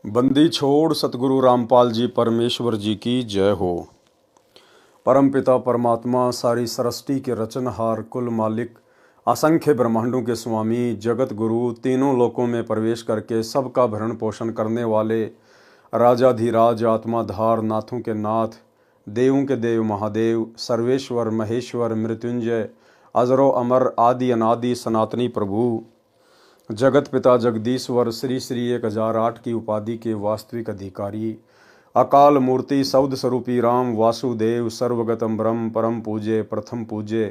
बंदी छोड़ सतगुरु रामपाल जी परमेश्वर जी की जय हो। परमपिता परमात्मा सारी सृष्टि के रचनहार कुल मालिक असंख्य ब्रह्मांडों के स्वामी जगत गुरु तीनों लोकों में प्रवेश करके सबका भरण पोषण करने वाले राजाधिराज आत्माधार नाथों के नाथ देवों के देव महादेव सर्वेश्वर महेश्वर मृत्युंजय अजरो अमर आदि अनादि सनातनी प्रभु जगत पिता जगदीश्वर श्री श्री 1008 की उपाधि के वास्तविक अधिकारी अकाल मूर्ति सौद स्वरूपी राम वासुदेव सर्वगतम ब्रह्म परम पूज्य प्रथम पूज्य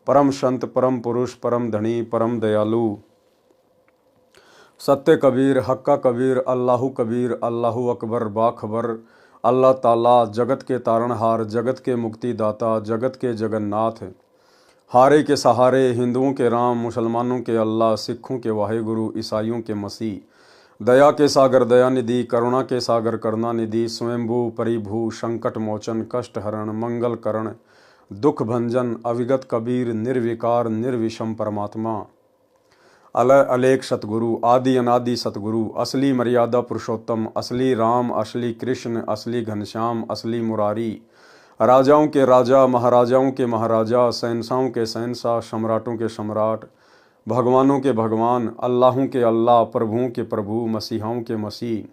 परम संत परम पुरुष परम धनी परम दयालु सत्य कबीर हक्का कबीर अल्लाहु कबीर अल्लाहु अकबर बाखबर अल्लाह ताला जगत के तारणहार जगत के मुक्तिदाता जगत के जगन्नाथ हारे के सहारे हिंदुओं के राम मुसलमानों के अल्लाह सिखों के वाहेगुरु ईसाइयों के मसीह दया के सागर दयानिधि करुणा के सागर करुणानिधि स्वयंभू परिभू संकट मोचन कष्ट हरण मंगल करण दुख भंजन अविगत कबीर निर्विकार निर्विषम परमात्मा अलय अलेख सतगुरु आदि अनादि सतगुरु असली मर्यादा पुरुषोत्तम असली राम असली कृष्ण असली घनश्याम असली मुरारी राजाओं के राजा महाराजाओं के महाराजा शहंशाहों के शहंशाह सम्राटों के सम्राट भगवानों के भगवान अल्लाहों के अल्लाह प्रभुओं के प्रभु मसीहाओं के मसीह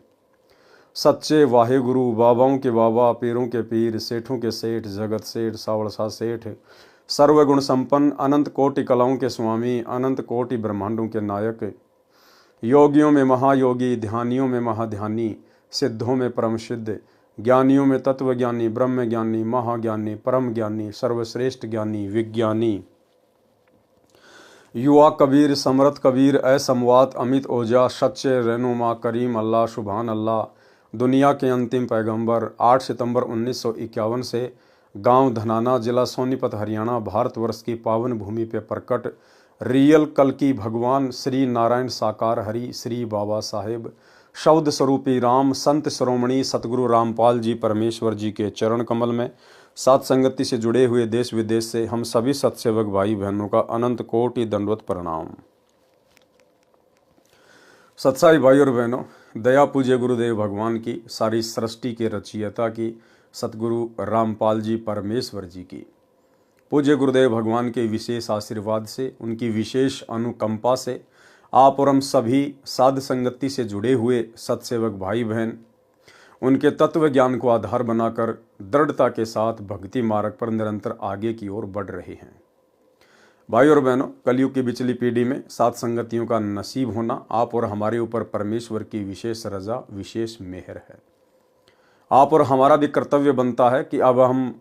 सच्चे वाहेगुरु बाबाओं के बाबा पीरों के पीर सेठों के सेठ जगत सेठ सावड़सा सेठ सर्वगुण संपन्न अनंत कोटि कलाओं के स्वामी अनंत कोटि ब्रह्मांडों के नायक योगियों में महायोगी ध्यानियों में महाध्यानी सिद्धों में परम सिद्ध ज्ञानियों में तत्वज्ञानी ब्रह्म ज्ञानी महाज्ञानी परम ज्ञानी सर्वश्रेष्ठ ज्ञानी विज्ञानी युवा कबीर समरथ कबीर असमवात अमित ओजा सच्चे रहनुमा करीम अल्लाह सुभान अल्लाह दुनिया के अंतिम पैगंबर 8 सितंबर 1951 से गांव धनाना जिला सोनीपत हरियाणा भारतवर्ष की पावन भूमि पे प्रकट रियल कल की भगवान श्री नारायण साकार हरि श्री बाबा साहेब शब्द स्वरूपी राम संत श्रोमणी सतगुरु रामपाल जी परमेश्वर जी के चरण कमल में सात संगति से जुड़े हुए देश विदेश से हम सभी सत्सेवक भाई बहनों का अनंत कोटि दंडवत प्रणाम। सत्साई भाई और बहनों, दया पूज्य गुरुदेव भगवान की सारी सृष्टि के रचयिता की सतगुरु रामपाल जी परमेश्वर जी की पूज्य गुरुदेव भगवान के विशेष आशीर्वाद से उनकी विशेष अनुकंपा से आप और हम सभी साध संगति से जुड़े हुए सत्सेवक भाई बहन उनके तत्व ज्ञान को आधार बनाकर दृढ़ता के साथ भक्ति मार्ग पर निरंतर आगे की ओर बढ़ रहे हैं। भाई और बहनों, कलयुग की बिचली पीढ़ी में साध संगतियों का नसीब होना आप और हमारे ऊपर परमेश्वर की विशेष रजा विशेष मेहर है। आप और हमारा भी कर्तव्य बनता है कि अब हम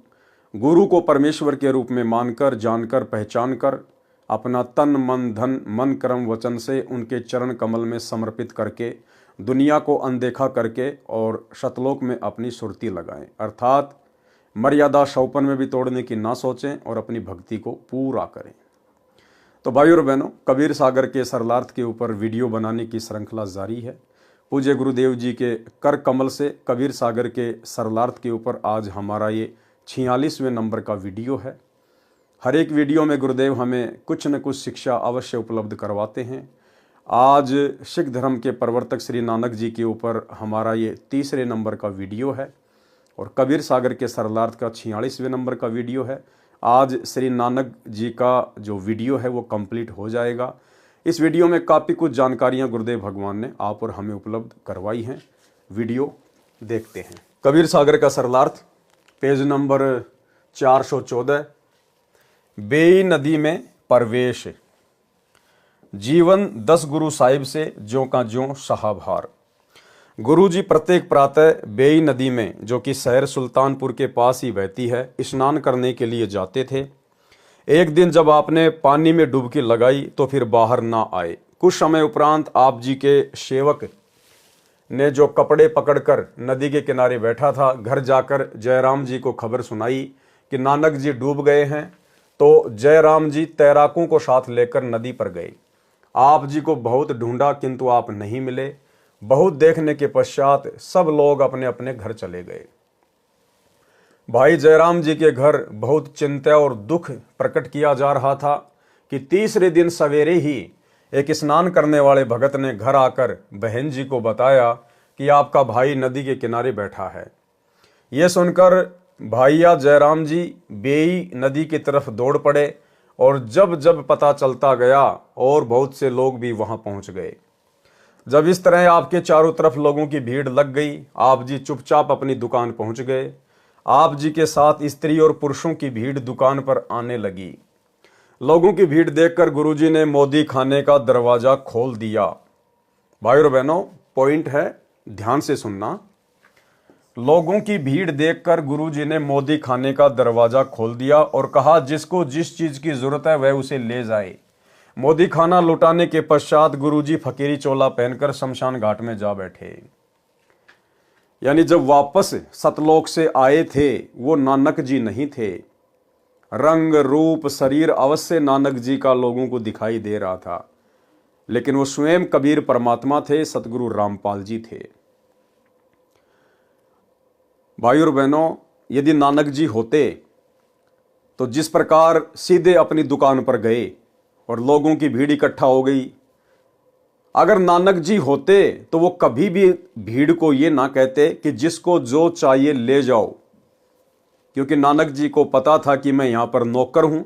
गुरु को परमेश्वर के रूप में मानकर जानकर पहचान कर अपना तन मन धन मन कर्म वचन से उनके चरण कमल में समर्पित करके दुनिया को अनदेखा करके और शतलोक में अपनी सुरती लगाएं, अर्थात मर्यादा शौपन में भी तोड़ने की ना सोचें और अपनी भक्ति को पूरा करें। तो भाई और बहनों, कबीर सागर के सरलार्थ के ऊपर वीडियो बनाने की श्रृंखला जारी है। पूज्य गुरुदेव जी के कर कमल से कबीर सागर के सरलार्थ के ऊपर आज हमारा ये 46वें नंबर का वीडियो है। हर एक वीडियो में गुरुदेव हमें कुछ न कुछ शिक्षा अवश्य उपलब्ध करवाते हैं। आज सिख धर्म के प्रवर्तक श्री नानक जी के ऊपर हमारा ये 3रे नंबर का वीडियो है और कबीर सागर के सरलार्थ का 46वें नंबर का वीडियो है। आज श्री नानक जी का जो वीडियो है वो कंप्लीट हो जाएगा। इस वीडियो में काफ़ी कुछ जानकारियाँ गुरुदेव भगवान ने आप और हमें उपलब्ध करवाई हैं। वीडियो देखते हैं। कबीर सागर का सरलार्थ पेज नंबर 414 बेई नदी में प्रवेश जीवन 10 गुरु साहिब से ज्यों का ज्यों सहाभार। गुरु जी प्रत्येक प्रातः बेई नदी में, जो कि शहर सुल्तानपुर के पास ही बहती है, स्नान करने के लिए जाते थे। एक दिन जब आपने पानी में डुबकी लगाई तो फिर बाहर ना आए। कुछ समय उपरांत आप जी के सेवक ने जो कपड़े पकड़कर नदी के किनारे बैठा था, घर जाकर जयराम जी को खबर सुनाई कि नानक जी डूब गए हैं। तो जयराम जी तैराकों को साथ लेकर नदी पर गए। आप जी को बहुत ढूंढा किंतु आप नहीं मिले। बहुत देखने के पश्चात सब लोग अपने अपने घर चले गए। भाई जयराम जी के घर बहुत चिंता और दुख प्रकट किया जा रहा था कि 3रे दिन सवेरे ही एक स्नान करने वाले भगत ने घर आकर बहन जी को बताया कि आपका भाई नदी के किनारे बैठा है। यह सुनकर भाइया जयराम जी बेई नदी की तरफ दौड़ पड़े और जब जब पता चलता गया और बहुत से लोग भी वहां पहुंच गए। जब इस तरह आपके चारों तरफ लोगों की भीड़ लग गई, आप जी चुपचाप अपनी दुकान पहुंच गए। आप जी के साथ स्त्री और पुरुषों की भीड़ दुकान पर आने लगी। लोगों की भीड़ देखकर गुरुजी ने मोदी खाने का दरवाजा खोल दिया। भाइयों और बहनों, पॉइंट है, ध्यान से सुनना। लोगों की भीड़ देखकर गुरुजी ने मोदी खाने का दरवाजा खोल दिया और कहा, जिसको जिस चीज की जरूरत है वह उसे ले जाए। मोदी खाना लुटाने के पश्चात गुरुजी फकीरी चोला पहनकर शमशान घाट में जा बैठे। यानी जब वापस सतलोक से आए थे वो नानक जी नहीं थे। रंग रूप शरीर अवश्य नानक जी का लोगों को दिखाई दे रहा था, लेकिन वो स्वयं कबीर परमात्मा थे, सतगुरु रामपाल जी थे। भाइयों और बहनों, यदि नानक जी होते तो जिस प्रकार सीधे अपनी दुकान पर गए और लोगों की भीड़ इकट्ठा हो गई, अगर नानक जी होते तो वो कभी भी भीड़ को ये ना कहते कि जिसको जो चाहिए ले जाओ, क्योंकि नानक जी को पता था कि मैं यहां पर नौकर हूं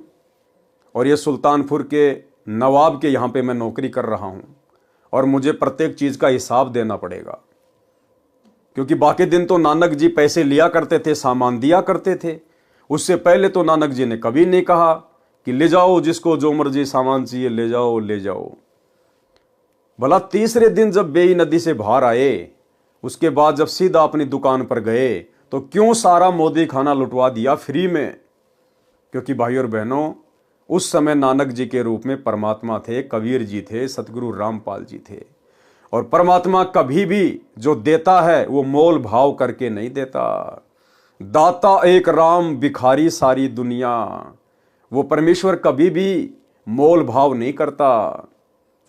और ये सुल्तानपुर के नवाब के यहां पे मैं नौकरी कर रहा हूं और मुझे प्रत्येक चीज का हिसाब देना पड़ेगा। क्योंकि बाकी दिन तो नानक जी पैसे लिया करते थे, सामान दिया करते थे। उससे पहले तो नानक जी ने कभी नहीं कहा कि ले जाओ, जिसको जो मर्जी सामान चाहिए ले जाओ ले जाओ। भला तीसरे दिन जब बेई नदी से बाहर आए, उसके बाद जब सीधा अपनी दुकान पर गए, तो क्यों सारा मोदी खाना लुटवा दिया फ्री में? क्योंकि भाइयों और बहनों, उस समय नानक जी के रूप में परमात्मा थे, कबीर जी थे, सतगुरु रामपाल जी थे। और परमात्मा कभी भी जो देता है वो मोल भाव करके नहीं देता। दाता एक राम, भिखारी सारी दुनिया। वो परमेश्वर कभी भी मोल भाव नहीं करता।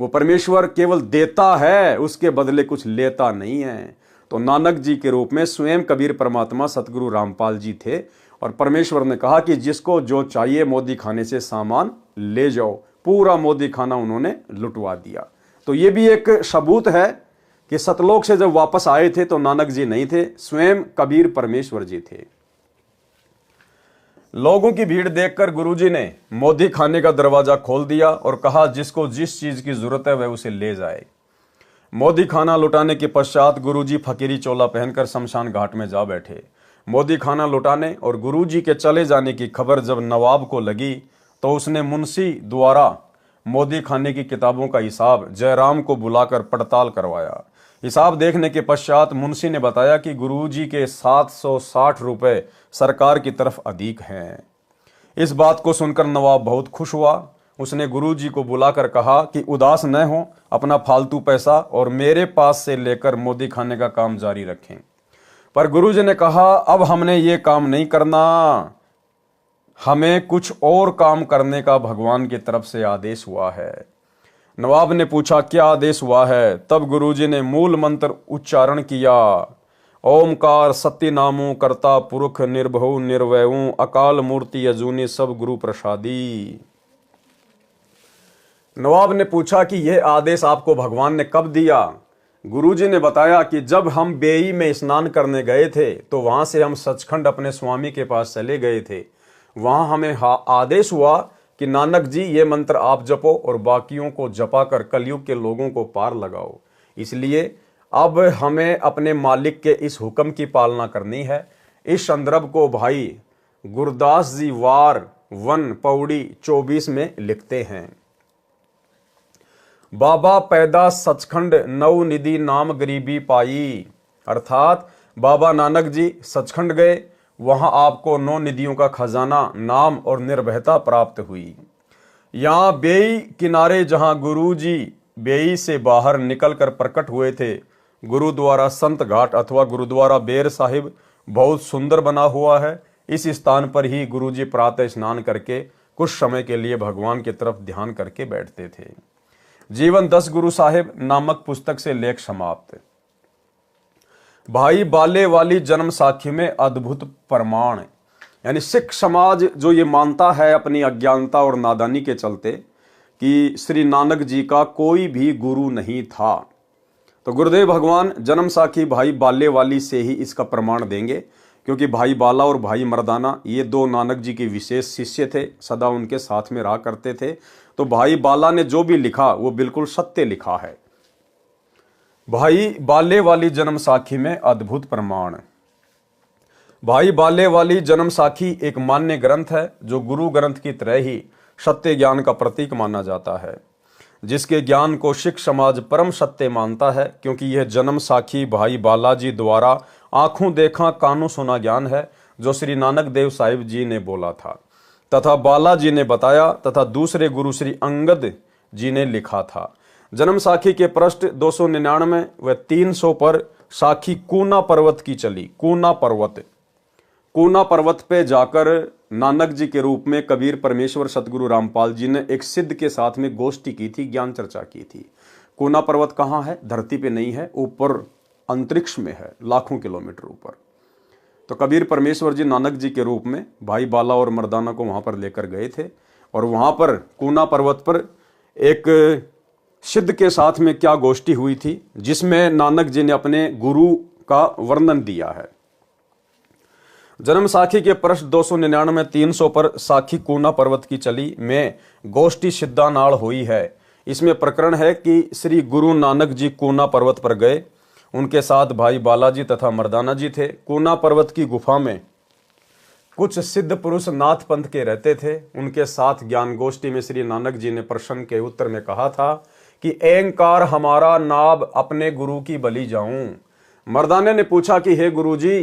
वो परमेश्वर केवल देता है, उसके बदले कुछ लेता नहीं है। तो नानक जी के रूप में स्वयं कबीर परमात्मा सतगुरु रामपाल जी थे और परमेश्वर ने कहा कि जिसको जो चाहिए मोदी खाने से सामान ले जाओ। पूरा मोदी खाना उन्होंने लुटवा दिया। तो ये भी एक सबूत है कि सतलोक से जब वापस आए थे तो नानक जी नहीं थे, स्वयं कबीर परमेश्वर जी थे। लोगों की भीड़ देखकर गुरुजी ने मोदी खाने का दरवाजा खोल दिया और कहा, जिसको जिस चीज की जरूरत है वह उसे ले जाए। मोदी खाना लुटाने के पश्चात गुरुजी फकीरी चोला पहनकर शमशान घाट में जा बैठे। मोदी खाना लुटाने और गुरुजी के चले जाने की खबर जब नवाब को लगी तो उसने मुंशी द्वारा मोदी खाने की किताबों का हिसाब जयराम को बुलाकर पड़ताल करवाया। हिसाब देखने के पश्चात मुंशी ने बताया कि गुरुजी के 760 रुपए सरकार की तरफ अधिक हैं। इस बात को सुनकर नवाब बहुत खुश हुआ। उसने गुरुजी को बुलाकर कहा कि उदास न हो, अपना फालतू पैसा और मेरे पास से लेकर मोदी खाने का काम जारी रखें। पर गुरुजी ने कहा, अब हमने ये काम नहीं करना, हमें कुछ और काम करने का भगवान की तरफ से आदेश हुआ है। नवाब ने पूछा, क्या आदेश हुआ है? तब गुरुजी ने मूल मंत्र उच्चारण किया, ओमकार सत्य नामु कर्ता पुरुष निर्भव निर्वयु अकाल मूर्ति अजूनी सब गुरु प्रसादी। नवाब ने पूछा कि यह आदेश आपको भगवान ने कब दिया? गुरुजी ने बताया कि जब हम बेई में स्नान करने गए थे तो वहां से हम सचखंड अपने स्वामी के पास चले गए थे। वहां हमें आदेश हुआ कि नानक जी ये मंत्र आप जपो और बाकियों को जपा कर कलयुग के लोगों को पार लगाओ। इसलिए अब हमें अपने मालिक के इस हुक्म की पालना करनी है। इस संदर्भ को भाई गुरदास जी वार 1 पौड़ी 24 में लिखते हैं, बाबा पैदा सचखंड नौ निधि नाम गरीबी पाई। अर्थात बाबा नानक जी सचखंड गए, वहां आपको 9 निधियों का खजाना, नाम और निर्भयता प्राप्त हुई। यहां बेई किनारे जहां गुरु जी बेई से बाहर निकलकर प्रकट हुए थे, गुरुद्वारा संत घाट अथवा गुरुद्वारा बेर साहिब बहुत सुंदर बना हुआ है। इस स्थान पर ही गुरुजी प्रातः स्नान करके कुछ समय के लिए भगवान की तरफ ध्यान करके बैठते थे। जीवन 10 गुरु साहिब नामक पुस्तक से लेख समाप्त। भाई बाले वाली जन्म साखी में अद्भुत प्रमाण, यानी सिख समाज जो ये मानता है अपनी अज्ञानता और नादानी के चलते कि श्री नानक जी का कोई भी गुरु नहीं था, तो गुरुदेव भगवान जन्म साखी भाई बाले वाली से ही इसका प्रमाण देंगे, क्योंकि भाई बाला और भाई मर्दाना ये दो नानक जी के विशेष शिष्य थे, सदा उनके साथ में रहा करते थे। तो भाई बाला ने जो भी लिखा वो बिल्कुल सत्य लिखा है। भाई बाले वाली जन्म साखी में अद्भुत प्रमाण। भाई बाले वाली जन्म साखी एक मान्य ग्रंथ है जो गुरु ग्रंथ की तरह ही सत्य ज्ञान का प्रतीक माना जाता है, जिसके ज्ञान को सिख समाज परम सत्य मानता है, क्योंकि यह जन्म साखी भाई बालाजी द्वारा आंखों देखा कानों सुना ज्ञान है जो श्री नानक देव साहिब जी ने बोला था तथा बालाजी ने बताया तथा दूसरे गुरु श्री अंगद जी ने लिखा था। जन्म साखी के पृष्ठ 299 व 300 पर साखी कूना पर्वत की चली। कूना पर्वत पे जाकर नानक जी के रूप में कबीर परमेश्वर सतगुरु रामपाल जी ने एक सिद्ध के साथ में गोष्ठी की थी, ज्ञान चर्चा की थी। कूना पर्वत कहाँ है? धरती पे नहीं है, ऊपर अंतरिक्ष में है, लाखों किलोमीटर ऊपर। तो कबीर परमेश्वर जी नानक जी के रूप में भाई बाला और मर्दाना को वहां पर लेकर गए थे, और वहां पर कूना पर्वत पर एक सिद्ध के साथ में क्या गोष्ठी हुई थी, जिसमें नानक जी ने अपने गुरु का वर्णन दिया है। जन्म साखी के पृष्ठ 299 300 पर साखी कूना पर्वत की चली में गोष्ठी सिद्धा नाल हुई है। इसमें प्रकरण है कि श्री गुरु नानक जी कूना पर्वत पर गए, उनके साथ भाई बालाजी तथा मर्दाना जी थे। कूना पर्वत की गुफा में कुछ सिद्ध पुरुष नाथ पंथ के रहते थे। उनके साथ ज्ञान गोष्ठी में श्री नानक जी ने प्रश्न के उत्तर में कहा था कि अहंकार हमारा नाभ अपने गुरु की बलि जाऊं। मर्दाने ने पूछा कि हे गुरु जी,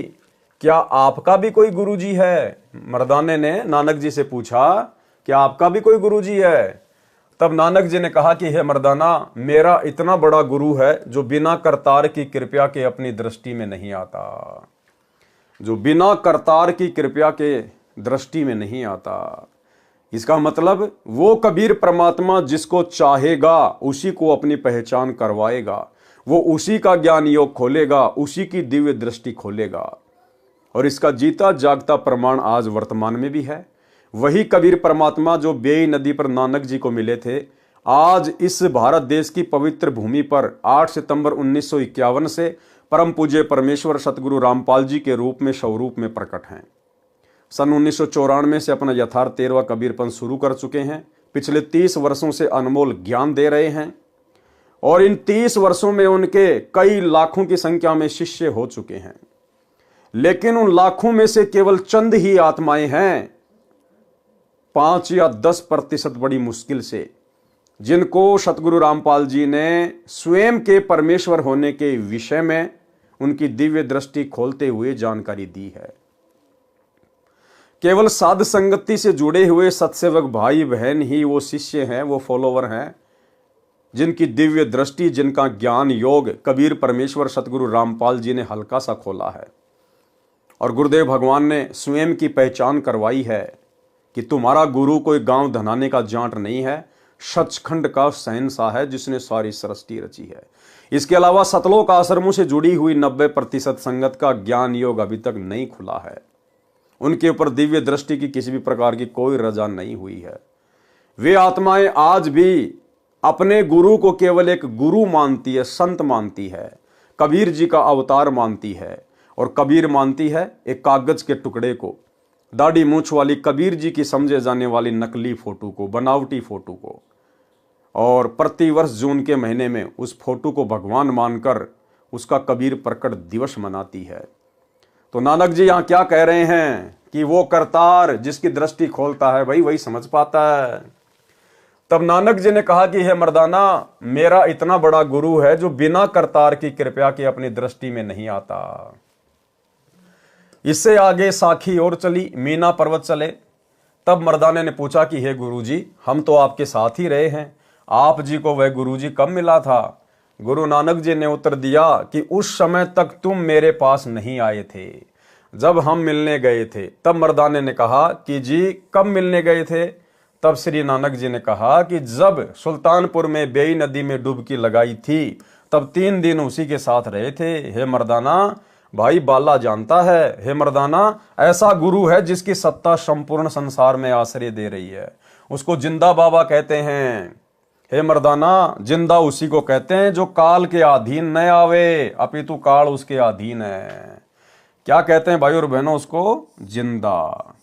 क्या आपका भी कोई गुरुजी है? मर्दाने ने नानक जी से पूछा, क्या आपका भी कोई गुरुजी है? तब नानक जी ने कहा कि हे मर्दाना, मेरा इतना बड़ा गुरु है जो बिना करतार की कृपा के अपनी दृष्टि में नहीं आता, जो बिना करतार की कृपा के दृष्टि में नहीं आता। इसका मतलब वो कबीर परमात्मा जिसको चाहेगा उसी को अपनी पहचान करवाएगा, वो उसी का ज्ञान योग खोलेगा, उसी की दिव्य दृष्टि खोलेगा। और इसका जीता जागता प्रमाण आज वर्तमान में भी है। वही कबीर परमात्मा जो बेई नदी पर नानक जी को मिले थे, आज इस भारत देश की पवित्र भूमि पर 8 सितंबर 1951 से परम पूज्य परमेश्वर सतगुरु रामपाल जी के रूप में स्वरूप में प्रकट हैं। सन 1994 से अपना यथार्थ 13वां कबीरपंथ शुरू कर चुके हैं। पिछले 30 वर्षों से अनमोल ज्ञान दे रहे हैं, और इन 30 वर्षों में उनके कई लाखों की संख्या में शिष्य हो चुके हैं। लेकिन उन लाखों में से केवल चंद ही आत्माएं हैं, 5 या 10% बड़ी मुश्किल से, जिनको सतगुरु रामपाल जी ने स्वयं के परमेश्वर होने के विषय में उनकी दिव्य दृष्टि खोलते हुए जानकारी दी है। केवल साध संगति से जुड़े हुए सत्सेवक भाई बहन ही वो शिष्य हैं, वो फॉलोवर हैं, जिनकी दिव्य दृष्टि, जिनका ज्ञान योग कबीर परमेश्वर सतगुरु रामपाल जी ने हल्का सा खोला है। और गुरुदेव भगवान ने स्वयं की पहचान करवाई है कि तुम्हारा गुरु कोई गांव धनाने का जांट नहीं है, सचखंड का शहंशाह है जिसने सारी सृष्टि रची है। इसके अलावा सतलोक आश्रमों से जुड़ी हुई 90% संगत का ज्ञान योग अभी तक नहीं खुला है। उनके ऊपर दिव्य दृष्टि की किसी भी प्रकार की कोई रजा नहीं हुई है। वे आत्माएं आज भी अपने गुरु को केवल एक गुरु मानती है, संत मानती है, कबीर जी का अवतार मानती है, और कबीर मानती है एक कागज के टुकड़े को, दाढ़ी मूछ वाली कबीर जी की समझे जाने वाली नकली फोटो को, बनावटी फोटो को, और प्रतिवर्ष जून के महीने में उस फोटो को भगवान मानकर उसका कबीर प्रकट दिवस मनाती है। तो नानक जी यहाँ क्या कह रहे हैं कि वो करतार जिसकी दृष्टि खोलता है भाई वही समझ पाता है। तब नानक जी ने कहा कि हे मर्दाना, मेरा इतना बड़ा गुरु है जो बिना करतार की कृपा के अपनी दृष्टि में नहीं आता। इससे आगे साखी और चली, मीना पर्वत चले। तब मर्दाने ने पूछा कि हे गुरुजी, हम तो आपके साथ ही रहे हैं, आप जी को वह गुरुजी कब मिला था? गुरु नानक जी ने उत्तर दिया कि उस समय तक तुम मेरे पास नहीं आए थे, जब हम मिलने गए थे। तब मर्दाने ने कहा कि जी कब मिलने गए थे? तब श्री नानक जी ने कहा कि जब सुल्तानपुर में बेई नदी में डुबकी लगाई थी तब 3 दिन उसी के साथ रहे थे। हे मर्दाना, भाई बाला जानता है, हे मर्दाना, ऐसा गुरु है जिसकी सत्ता संपूर्ण संसार में आश्रय दे रही है, उसको जिंदा बाबा कहते हैं। हे मर्दाना, जिंदा उसी को कहते हैं जो काल के अधीन न आवे, अपितु काल उसके अधीन है। क्या कहते हैं भाई और बहनों उसको? जिंदा।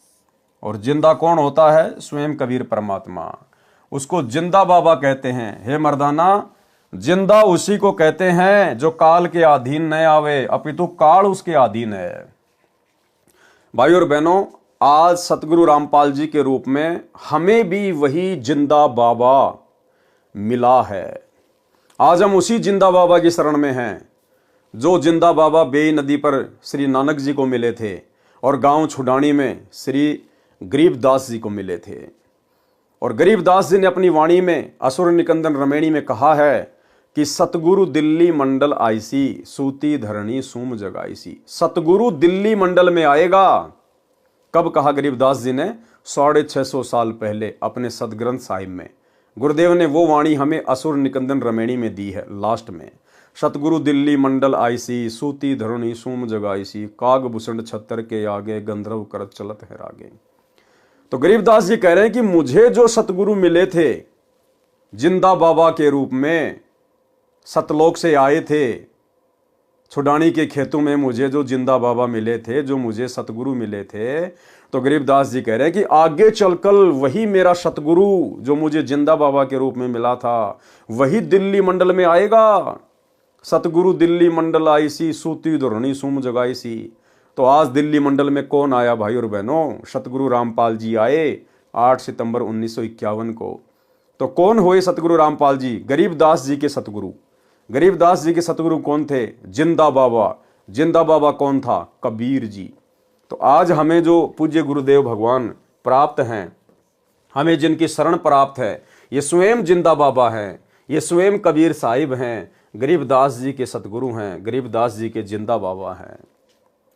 और जिंदा कौन होता है? स्वयं कबीर परमात्मा। उसको जिंदा बाबा कहते हैं। हे मर्दाना, जिंदा उसी को कहते हैं जो काल के अधीन न आवे, अपितु काल उसके अधीन है। भाई और बहनों, आज सतगुरु रामपाल जी के रूप में हमें भी वही जिंदा बाबा मिला है। आज हम उसी जिंदा बाबा की शरण में हैं जो जिंदा बाबा बेई नदी पर श्री नानक जी को मिले थे और गांव छुडानी में श्री गरीबदास जी को मिले थे। और गरीबदास जी ने अपनी वाणी में असुर निकंदन रमेणी में कहा है कि सतगुरु दिल्ली मंडल आईसी, सूती धरणी सूम जगाईसी। सतगुरु दिल्ली मंडल में आएगा। कब कहा गरीबदास जी ने? 650 साल पहले अपने सदग्रंथ साहिब में। गुरुदेव ने वो वाणी हमें असुर निकंदन रमेणी में दी है लास्ट में। सतगुरु दिल्ली मंडल आईसी, सूती धरणी सूम जगाईसी, काग भूषण छत्तर के आगे, गंधर्व करत चलत है रागे। तो गरीबदास जी कह रहे हैं कि मुझे जो सतगुरु मिले थे जिंदा बाबा के रूप में, सतलोक से आए थे, छुडानी के खेतों में मुझे जो जिंदा बाबा मिले थे, जो मुझे सतगुरु मिले थे, तो गरीबदास जी कह रहे हैं कि आगे चलकर वही मेरा सतगुरु जो मुझे जिंदा बाबा के रूप में मिला था, वही दिल्ली मंडल में आएगा। सतगुरु दिल्ली मंडल आईसी, सूती धरणी सूम जगाईसी। तो आज दिल्ली मंडल में कौन आया भाई और बहनों? सतगुरु रामपाल जी आए 8 सितंबर 1951 को। तो कौन हुए सतगुरु रामपाल जी? गरीबदास जी के सतगुरु। गरीबदास जी के सतगुरु कौन थे? जिंदा बाबा। जिंदा बाबा कौन था? कबीर जी। तो आज हमें जो पूज्य गुरुदेव भगवान प्राप्त हैं, हमें जिनकी शरण प्राप्त है, ये स्वयं जिंदा बाबा हैं, ये स्वयं कबीर साहिब हैं, गरीबदास जी के सतगुरु हैं, गरीबदास जी के जिंदा बाबा हैं।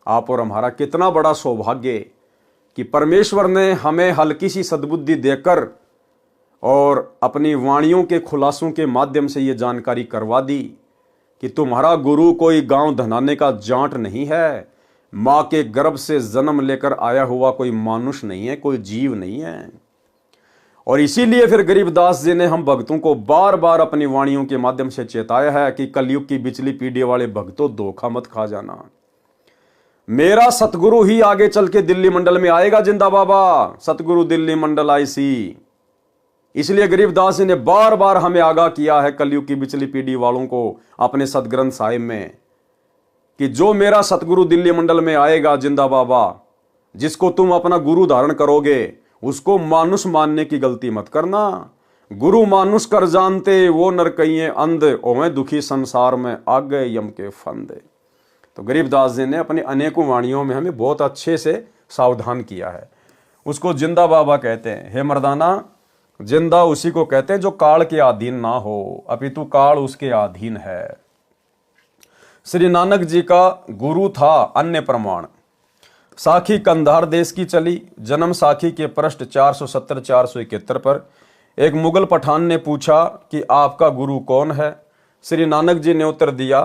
आप और हमारा कितना बड़ा सौभाग्य कि परमेश्वर ने हमें हल्की सी सद्बुद्धि देकर और अपनी वाणियों के खुलासों के माध्यम से ये जानकारी करवा दी कि तुम्हारा गुरु कोई गांव धनाने का जांट नहीं है, माँ के गर्भ से जन्म लेकर आया हुआ कोई मानुष नहीं है, कोई जीव नहीं है। और इसीलिए फिर गरीबदास जी ने हम भक्तों को बार बार अपनी वाणियों के माध्यम से चेताया है कि कलयुग की बिचली पीढ़ी वाले भक्तों, धोखा मत खा जाना। मेरा सतगुरु ही आगे चल के दिल्ली मंडल में आएगा, जिंदा बाबा। सतगुरु दिल्ली मंडल आईसी। इसलिए गरीबदास जी ने बार बार हमें आगाह किया है कलयुग की बिचली पीढ़ी वालों को अपने सदग्रंथ साहिब में कि जो मेरा सतगुरु दिल्ली मंडल में आएगा, जिंदा बाबा, जिसको तुम अपना गुरु धारण करोगे, उसको मानुष मानने की गलती मत करना। गुरु मानुष कर जानते, वो नर कहिए अंध, ओवे दुखी संसार में आ गए यम के फंदे। तो गरीबदास जी ने अपनी अनेकों वाणियों में हमें बहुत अच्छे से सावधान किया है। उसको जिंदा बाबा कहते हैं। हे मर्दाना, जिंदा उसी को कहते हैं जो काल के अधीन ना हो, अपितु काल उसके अधीन है। श्री नानक जी का गुरु था अन्य प्रमाण। साखी कंधार देश की चली। जन्म साखी के पृष्ठ 470-471 पर एक मुगल पठान ने पूछा कि आपका गुरु कौन है? श्री नानक जी ने उत्तर दिया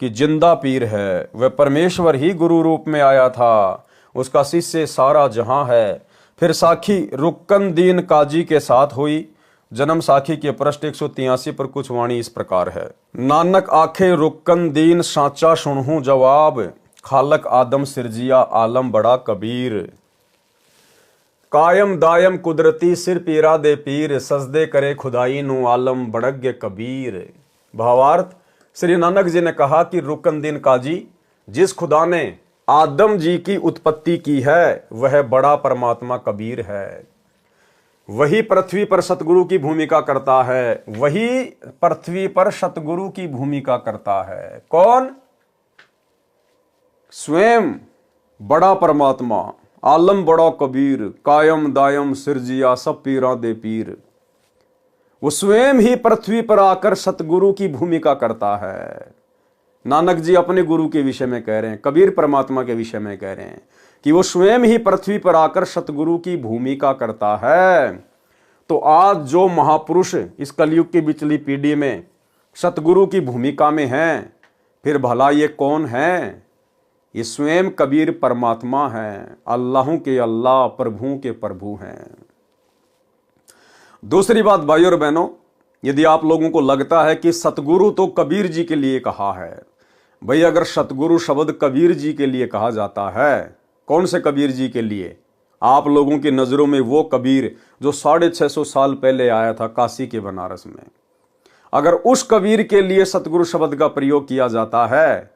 कि जिंदा पीर है, वह परमेश्वर ही गुरु रूप में आया था, उसका शिष्य सारा जहां है। फिर साखी रुक्कन दीन काजी के साथ हुई। जन्म साखी के पृष्ठ 183 पर कुछ वाणी इस प्रकार है। नानक आखे रुक्कन दीन साचा सुनहूं जवाब, खालक आदम सिरजिया आलम बड़ा कबीर। कायम दायम कुदरती सिर पीरा दे पीर, सजदे करे खुदाई नु आलम बड़ग्य कबीर। भावार्थ, श्री नानक जी ने कहा कि रुकन दीन काजी, जिस खुदा ने आदम जी की उत्पत्ति की है, वह बड़ा परमात्मा कबीर है। वही पृथ्वी पर सतगुरु की भूमिका करता है, वही पृथ्वी पर सतगुरु की भूमिका करता है। कौन? स्वयं बड़ा परमात्मा, आलम बड़ा कबीर, कायम दायम सिरजिया सब पीरा दे पीर। वो स्वयं ही पृथ्वी पर आकर सतगुरु की भूमिका करता है। नानक जी अपने गुरु के विषय में कह रहे हैं, कबीर परमात्मा के विषय में कह रहे हैं कि वो स्वयं ही पृथ्वी पर आकर सतगुरु की भूमिका करता है। तो आज जो महापुरुष इस कलयुग की बिचली पीढ़ी में सतगुरु की भूमिका में हैं, फिर भला ये कौन है? ये स्वयं कबीर परमात्मा है, अल्लाहों के अल्लाह, प्रभुओं के प्रभु हैं। दूसरी बात भाइयों और बहनों, यदि आप लोगों को लगता है कि सतगुरु तो कबीर जी के लिए कहा है, भाई अगर सतगुरु शब्द कबीर जी के लिए कहा जाता है, कौन से कबीर जी के लिए? आप लोगों की नजरों में वो कबीर जो 650 साल पहले आया था काशी के बनारस में, अगर उस कबीर के लिए सतगुरु शब्द का प्रयोग किया जाता है,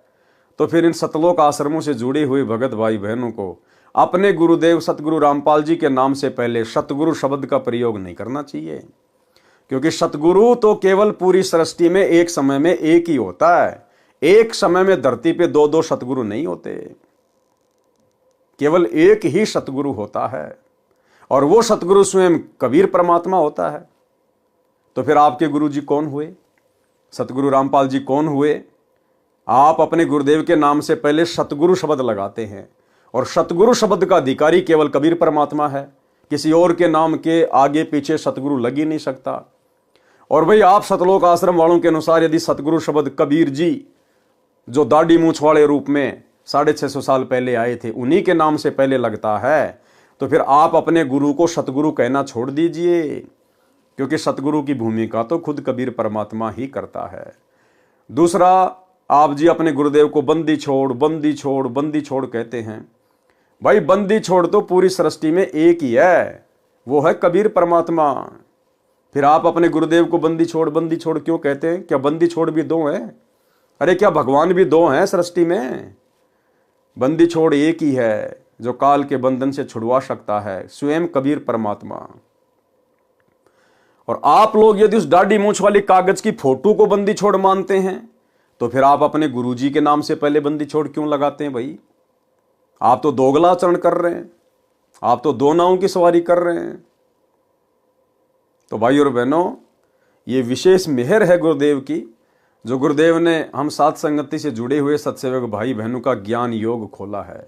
तो फिर इन सतलोक आश्रमों से जुड़े हुए भगत भाई बहनों को अपने गुरुदेव सतगुरु रामपाल जी के नाम से पहले सतगुरु शब्द का प्रयोग नहीं करना चाहिए, क्योंकि सतगुरु तो केवल पूरी सृष्टि में एक समय में एक ही होता है। एक समय में धरती पे दो दो सतगुरु नहीं होते, केवल एक ही सतगुरु होता है, और वो सतगुरु स्वयं कबीर परमात्मा होता है। तो फिर आपके गुरु जी कौन हुए? सतगुरु रामपाल जी कौन हुए? आप अपने गुरुदेव के नाम से पहले सतगुरु शब्द लगाते हैं, और सतगुरु शब्द का अधिकारी केवल कबीर परमात्मा है, किसी और के नाम के आगे पीछे सतगुरु लग ही नहीं सकता। और भाई आप सतलोक आश्रम वालों के अनुसार यदि सतगुरु शब्द कबीर जी जो दाढ़ी मूछ वाले रूप में 650 साल पहले आए थे उन्हीं के नाम से पहले लगता है, तो फिर आप अपने गुरु को सतगुरु कहना छोड़ दीजिए, क्योंकि सतगुरु की भूमिका तो खुद कबीर परमात्मा ही करता है। दूसरा, आप जी अपने गुरुदेव को बंदी छोड़ बंदी छोड़ बंदी छोड़ कहते हैं। भाई बंदी छोड़ तो पूरी सृष्टि में एक ही है, वो है कबीर परमात्मा। फिर आप अपने गुरुदेव को बंदी छोड़ क्यों कहते हैं? क्या बंदी छोड़ भी दो हैं? अरे क्या भगवान भी दो हैं सृष्टि में? बंदी छोड़ एक ही है जो काल के बंधन से छुड़वा सकता है, स्वयं कबीर परमात्मा। और आप लोग यदि उस दाढ़ी मूछ वाली कागज की फोटो को बंदी छोड़ मानते हैं, तो फिर आप अपने गुरुजी के नाम से पहले बंदी छोड़ क्यों लगाते हैं? भाई आप तो दोगला आचरण कर रहे हैं, आप तो दो नावों की सवारी कर रहे हैं। तो भाई और बहनों, ये विशेष मेहर है गुरुदेव की, जो गुरुदेव ने हम साथ संगति से जुड़े हुए सत्सेवक भाई बहनों का ज्ञान योग खोला है।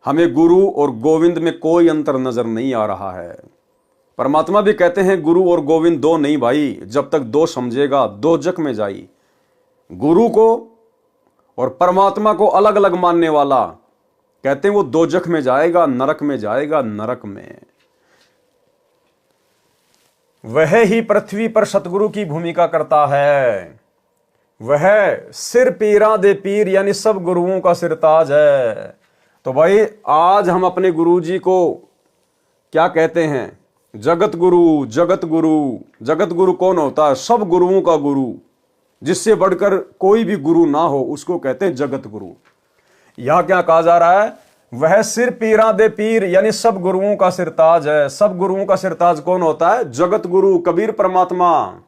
हमें गुरु और गोविंद में कोई अंतर नजर नहीं आ रहा है। परमात्मा भी कहते हैं गुरु और गोविंद दो नहीं भाई, जब तक दो समझेगा दो जग में जाई। गुरु को और परमात्मा को अलग अलग मानने वाला कहते हैं वो दो जग में जाएगा, नरक में जाएगा, नरक में। वह ही पृथ्वी पर सतगुरु की भूमिका करता है, वह सिर पीरा दे पीर यानी सब गुरुओं का सिरताज है। तो भाई आज हम अपने गुरु जी को क्या कहते हैं? जगत गुरु। जगत गुरु, जगत गुरु कौन होता है? सब गुरुओं का गुरु, जिससे बढ़कर कोई भी गुरु ना हो उसको कहते हैं जगत गुरु। यहां क्या कहा जा रहा है? वह सिर पीरा दे पीर यानी सब गुरुओं का सिरताज है। सब गुरुओं का सिरताज कौन होता है? जगत गुरु, कबीर परमात्मा।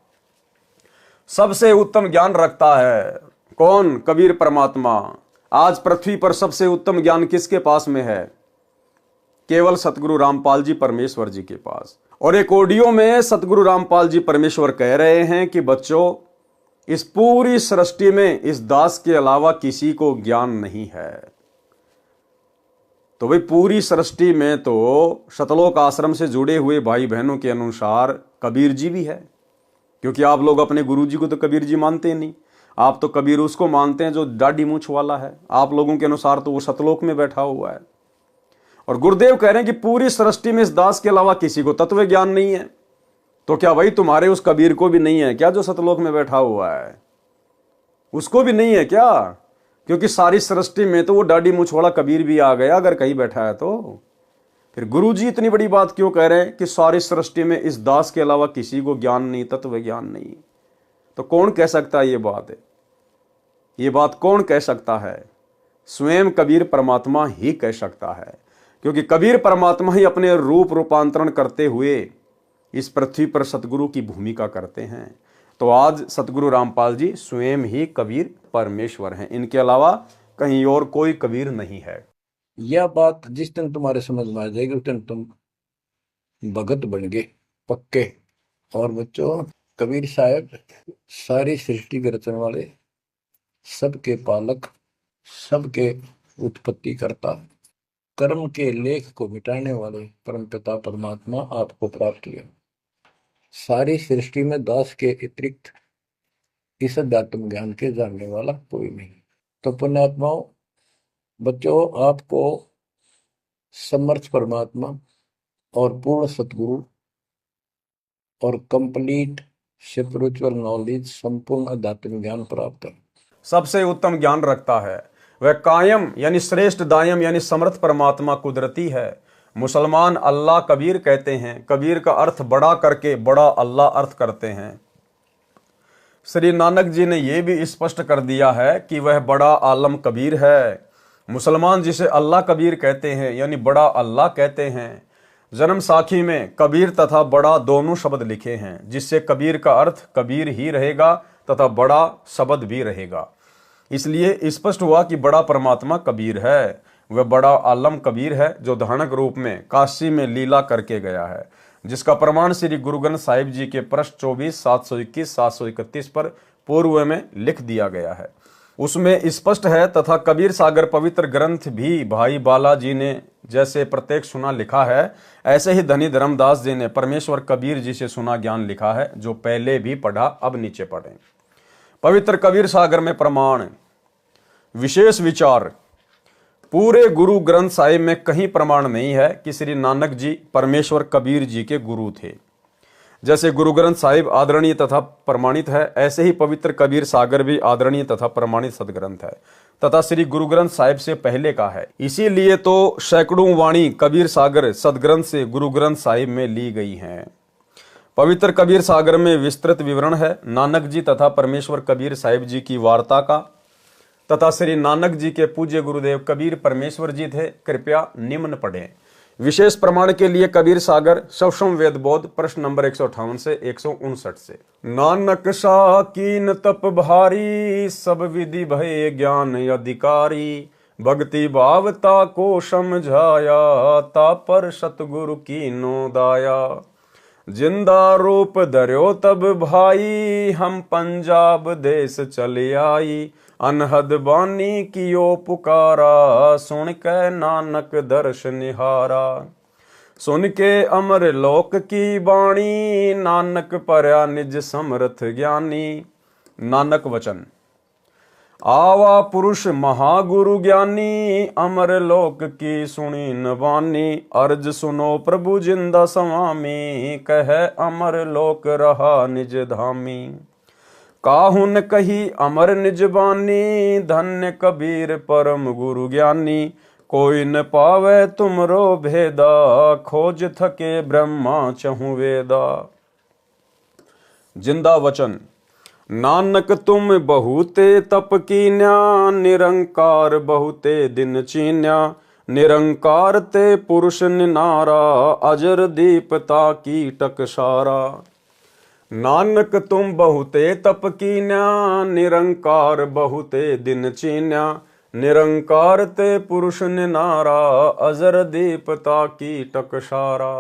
सबसे उत्तम ज्ञान रखता है कौन? कबीर परमात्मा। आज पृथ्वी पर सबसे उत्तम ज्ञान किसके पास में है? केवल सतगुरु रामपाल जी परमेश्वर जी के पास। और एक ऑडियो में सतगुरु रामपाल जी परमेश्वर कह रहे हैं कि बच्चों, इस पूरी सृष्टि में इस दास के अलावा किसी को ज्ञान नहीं है। तो भाई पूरी सृष्टि में तो सतलोक आश्रम से जुड़े हुए भाई बहनों के अनुसार कबीर जी भी है, क्योंकि आप लोग अपने गुरु जी को तो कबीर जी मानते नहीं। आप तो कबीर उसको मानते हैं जो दाढ़ी मूछ वाला है। आप लोगों के अनुसार तो वो सतलोक में बैठा हुआ है। और गुरुदेव कह रहे हैं कि पूरी सृष्टि में इस दास के अलावा किसी को तत्व ज्ञान नहीं है। तो क्या भाई तुम्हारे उस कबीर को भी नहीं है क्या जो सतलोक में बैठा हुआ है? उसको भी नहीं है क्या? क्योंकि सारी सृष्टि में तो वो दाढ़ी मूछ वाला कबीर भी आ गया अगर कहीं बैठा है तो। फिर गुरु जी इतनी बड़ी बात क्यों कह रहे हैं कि सारी सृष्टि में इस दास के अलावा किसी को ज्ञान नहीं, तत्व ज्ञान नहीं? तो कौन कह सकता है ये बात? ये बात कौन कह सकता है? स्वयं कबीर परमात्मा ही कह सकता है, क्योंकि कबीर परमात्मा ही अपने रूप रूपांतरण करते हुए इस पृथ्वी पर सतगुरु की भूमिका करते हैं। तो आज सतगुरु रामपाल जी स्वयं ही कबीर परमेश्वर हैं, इनके अलावा कहीं और कोई कबीर नहीं है। यह बात जिस दिन तुम्हारे समझ में आ जाएगी उस दिन तुम भगत बन गए पक्के। और बच्चों, कबीर साहब सारी सृष्टि के रचने वाले, सबके पालक, सबके उत्पत्ति करता, कर्म के लेख को मिटाने वाले परमपिता परमात्मा आपको प्राप्त हुए। सारी सृष्टि में दास के अतिरिक्त इस अध्यात्म ज्ञान के जानने वाला कोई नहीं। तो पुण्यात्माओं, बच्चों, आपको समर्थ परमात्मा और पूर्ण सतगुरु और कंप्लीट स्पिरिचुअल नॉलेज, संपूर्ण आध्यात्मिक ज्ञान प्राप्त है। सबसे उत्तम ज्ञान रखता है। वह कायम यानी श्रेष्ठ, दायम यानी समर्थ परमात्मा कुदरती है। मुसलमान अल्लाह कबीर कहते हैं। कबीर का अर्थ बड़ा करके बड़ा अल्लाह अर्थ करते हैं। श्री नानक जी ने यह भी स्पष्ट कर दिया है कि वह बड़ा आलम कबीर है। मुसलमान जिसे अल्लाह कबीर कहते हैं यानी बड़ा अल्लाह कहते हैं। जन्म साखी में कबीर तथा बड़ा दोनों शब्द लिखे हैं, जिससे कबीर का अर्थ कबीर ही रहेगा तथा बड़ा शब्द भी रहेगा। इसलिए स्पष्ट हुआ कि बड़ा परमात्मा कबीर है। वह बड़ा आलम कबीर है जो धानक रूप में काशी में लीला करके गया है, जिसका प्रमाण श्री गुरु ग्रंथ साहिब जी के पृष्ठ 24, 721, 731 पर पूर्व में लिख दिया गया है। उसमें स्पष्ट है। तथा कबीर सागर पवित्र ग्रंथ भी भाई बालाजी ने जैसे प्रत्येक सुना लिखा है, ऐसे ही धनी धर्मदास जी ने परमेश्वर कबीर जी से सुना ज्ञान लिखा है, जो पहले भी पढ़ा अब नीचे पढ़ें। पवित्र कबीर सागर में प्रमाण विशेष विचार। पूरे गुरु ग्रंथ साहिब में कहीं प्रमाण नहीं है कि श्री नानक जी परमेश्वर कबीर जी के गुरु थे। जैसे गुरु ग्रंथ साहिब आदरणीय तथा प्रमाणित है, ऐसे ही पवित्र कबीर सागर भी आदरणीय तथा प्रमाणित सदग्रंथ है तथा श्री गुरु ग्रंथ साहिब से पहले का है। इसीलिए तो सैकड़ों वाणी कबीर सागर सदग्रंथ से गुरु ग्रंथ साहिब में ली गई हैं। पवित्र कबीर सागर में विस्तृत विवरण है नानक जी तथा परमेश्वर कबीर साहिब जी की वार्ता का तथा श्री नानक जी के पूज्य गुरुदेव कबीर परमेश्वर जी थे। कृपया निम्न पढ़ें। विशेष प्रमाण के लिए कबीर सागर सवसम वेद बोध प्रश्न नंबर 158 से 159 से। नानक शाकीन तप भारी, सब विधि भय ज्ञान अधिकारी। भक्ति भावता को समझाया, ता पर सतगुरु की नो दाया। जिंदा रूप धर्यो तब भाई, हम पंजाब देश चले आई। अनहद बानी कियो पुकारा, सुन के नानक दर्श निहारा। सुन के अमर लोक की बाणी, नानक परया निज समर्थ ज्ञानी। नानक वचन आवा पुरुष महागुरु ज्ञानी, अमर लोक की सुनी न बानी। अर्ज सुनो प्रभु जिंदा स्वामी, कह अमर लोक रहा निज धामी। काहुन कही अमर निज बानी, धन्य कबीर परम गुरु ज्ञानी। कोई न पावे तुमरो भेदा, खोज थके ब्रह्मा चहु वेदा। जिंदा वचन नानक तुम बहुते तप कीन्या, निरंकार बहुते दिन चीन्या। निरंकार ते पुरुष निनारा, अजर दीपता की टकसारा। नानक तुम बहुते तप कीन्या, निरंकार बहुते दिन चीन्या। निरंकार ते पुरुष निनारा, अजर दीपता की टकसारा।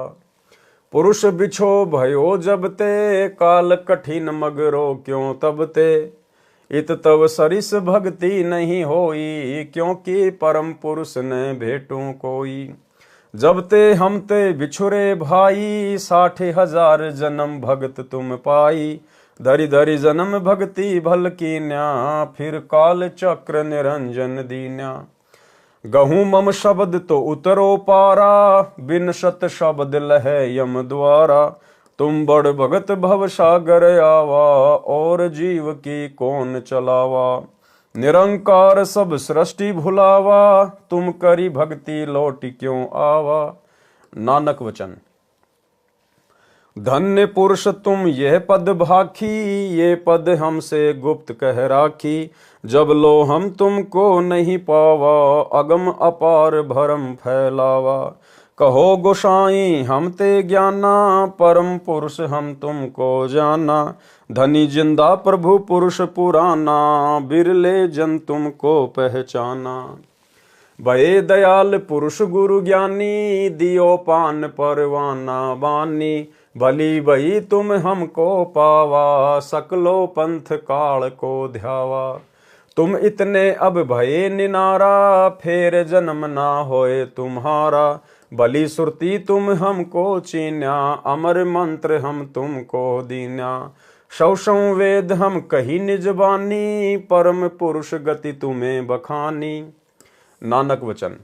पुरुष बिछो भयो जब ते, काल कठिन मगरो क्यों तब ते। इत तब सरिस भक्ति नहीं होई, क्योंकि परम पुरुष ने भेटू कोई। जब ते हम ते बिछुरे भाई, 60,000 जन्म भगत तुम पाई। धरि धरि जन्म भक्ति भल कीन्या, फिर काल चक्र निरंजन दीन्या। गहूं मम शब्द तो उतरो पारा, बिन शत शब्द लहे यम द्वारा। तुम बड़ भगत भव सागर आवा, और जीव की कौन चलावा। निरंकार सब सृष्टि भुलावा, तुम करी भक्ति लौट क्यों आवा। नानक वचन धन्य पुरुष तुम यह पद भाखी, ये पद हमसे गुप्त कह राखी। जब लो हम तुमको नहीं पावा, अगम अपार भरम फैलावा। कहो गोसाई हम ते ज्ञाना, परम पुरुष हम तुमको जाना। धनी जिंदा प्रभु पुरुष पुराना, बिरले जन तुमको पहचाना। भये दयाल पुरुष गुरु ज्ञानी, दियो पान परवाना बानी। भली भई तुम हमको पावा, सकलो पंथ काल को ध्यावा। तुम इतने अब भये निनारा, फेर जन्म ना होए तुम्हारा। भली सुरती तुम हमको चीन्या, अमर मंत्र हम तुमको दीन्या। सौ वेद हम कही निज बानी, परम पुरुष गति तुम्हें बखानी। नानक वचन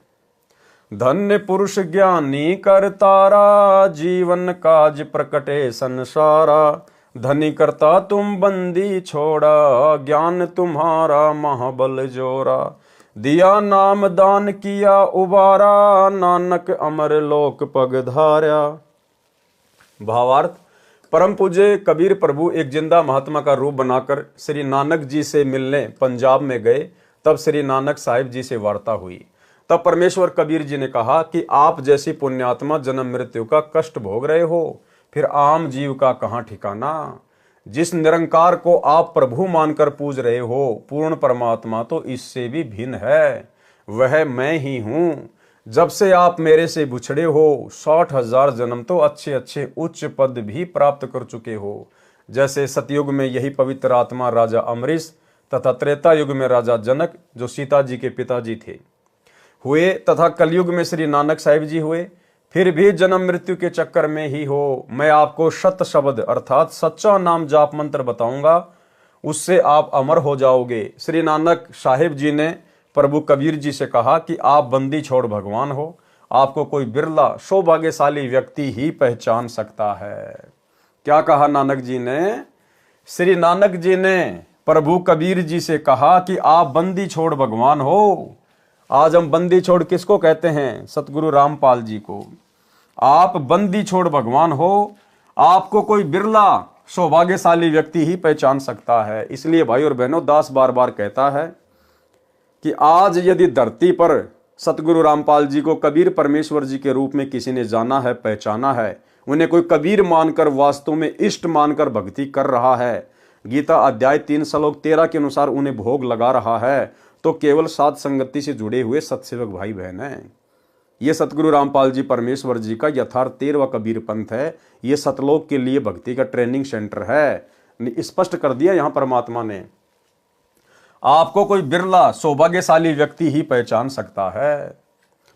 धन्य पुरुष ज्ञानी कर तारा, जीवन काज प्रकटे संसारा। धनी करता तुम बंदी छोड़ा, ज्ञान तुम्हारा महाबल जोरा। दिया नाम दान किया उबारा, नानक अमर लोक पग धार्या। भावार्थ, परम पूज्य कबीर प्रभु एक जिंदा महात्मा का रूप बनाकर श्री नानक जी से मिलने पंजाब में गए। तब श्री नानक साहिब जी से वार्ता हुई। तब परमेश्वर कबीर जी ने कहा कि आप जैसी पुण्यात्मा जन्म मृत्यु का कष्ट भोग रहे हो, फिर आम जीव का कहां ठिकाना। जिस निरंकार को आप प्रभु मानकर पूज रहे हो, पूर्ण परमात्मा तो इससे भी भिन्न है, वह मैं ही हूं। जब से आप मेरे से बिछड़े हो, 60,000 जन्म तो अच्छे अच्छे उच्च पद भी प्राप्त कर चुके हो। जैसे सतयुग में यही पवित्र आत्मा राजा अमरीश तथा त्रेता युग में राजा जनक, जो सीता जी के पिताजी थे, हुए, तथा कलयुग में श्री नानक साहिब जी हुए। फिर भी जन्म मृत्यु के चक्कर में ही हो। मैं आपको सत शब्द अर्थात सच्चा नाम जाप मंत्र बताऊंगा, उससे आप अमर हो जाओगे। श्री नानक साहिब जी ने प्रभु कबीर जी से कहा कि आप बंदी छोड़ भगवान हो, आपको कोई बिरला सौभाग्यशाली व्यक्ति ही पहचान सकता है। क्या कहा नानक जी ने? श्री नानक जी ने प्रभु कबीर जी से कहा कि आप बंदी छोड़ भगवान हो। आज हम बंदी छोड़ किसको कहते हैं? सतगुरु रामपाल जी को। आप बंदी छोड़ भगवान हो, आपको कोई बिरला सौभाग्यशाली व्यक्ति ही पहचान सकता है। इसलिए भाई और बहनों, दास बार बार कहता है कि आज यदि धरती पर सतगुरु रामपाल जी को कबीर परमेश्वर जी के रूप में किसी ने जाना है, पहचाना है, उन्हें कोई कबीर मानकर वास्तव में इष्ट मानकर भक्ति कर रहा है, गीता अध्याय 3 श्लोक 13 के अनुसार उन्हें भोग लगा रहा है, तो केवल साध संगति से जुड़े हुए सत्सेवक भाई बहन हैं। ये सतगुरु रामपाल जी परमेश्वर जी का यथार्थ 13वां कबीर पंथ है। ये सतलोक के लिए भक्ति का ट्रेनिंग सेंटर है। स्पष्ट कर दिया यहां परमात्मा ने, आपको कोई बिरला सौभाग्यशाली व्यक्ति ही पहचान सकता है।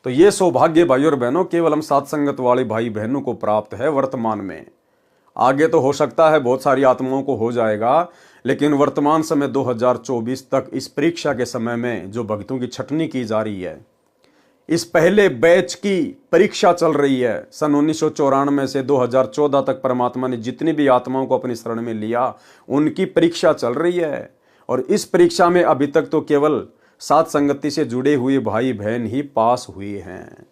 तो ये सौभाग्य भाई और बहनों केवल हम साध संगत वाले भाई बहनों को प्राप्त है वर्तमान में। आगे तो हो सकता है बहुत सारी आत्माओं को हो जाएगा, लेकिन वर्तमान समय 2024 तक इस परीक्षा के समय में जो भक्तों की छटनी की जा रही है, इस पहले बैच की परीक्षा चल रही है। सन 1994 से 2014 तक परमात्मा ने जितनी भी आत्माओं को अपनी शरण में लिया, उनकी परीक्षा चल रही है। और इस परीक्षा में अभी तक तो केवल साथ संगति से जुड़े हुए भाई बहन ही पास हुए हैं।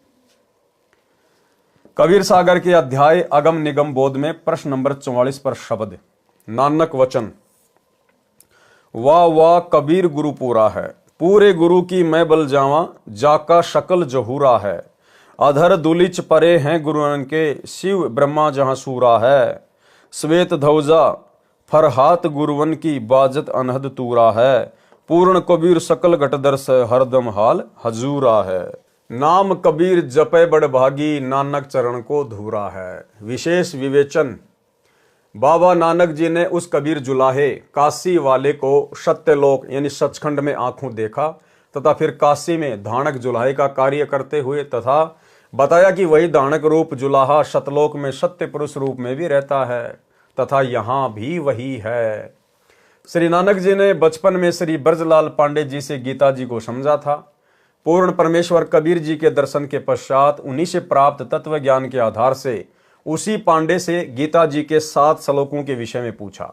कबीर सागर के अध्याय अगम निगम बोध में प्रश्न नंबर 44 पर शब्द नानक वचन, वाह वाह कबीर गुरु पूरा है, पूरे गुरु की मैं बल जावा, जाका शकल जहूरा है। अधर दुलिच परे हैं गुरुअन के, शिव ब्रह्मा जहां सूरा है। श्वेत धौजा फरहात गुरुवन की, बाजत अनहद तूरा है। पूर्ण कबीर सकल घटदर्श, हरदम हाल हजूरा है। नाम कबीर जपे बड़ भागी, नानक चरण को धूरा है। विशेष विवेचन, बाबा नानक जी ने उस कबीर जुलाहे काशी वाले को सत्यलोक यानी सचखंड में आंखों देखा, तथा फिर काशी में धानक जुलाहे का कार्य करते हुए, तथा बताया कि वही धानक रूप जुलाहा सतलोक में सत्य पुरुष रूप में भी रहता है, तथा यहां भी वही है। श्री नानक जी ने बचपन में श्री ब्रजलाल पांडे जी से गीता जी को समझा था। पूर्ण परमेश्वर कबीर जी के दर्शन के पश्चात उन्हीं से प्राप्त तत्व ज्ञान के आधार से उसी पांडे से गीता जी के 7 श्लोकों के विषय में पूछा।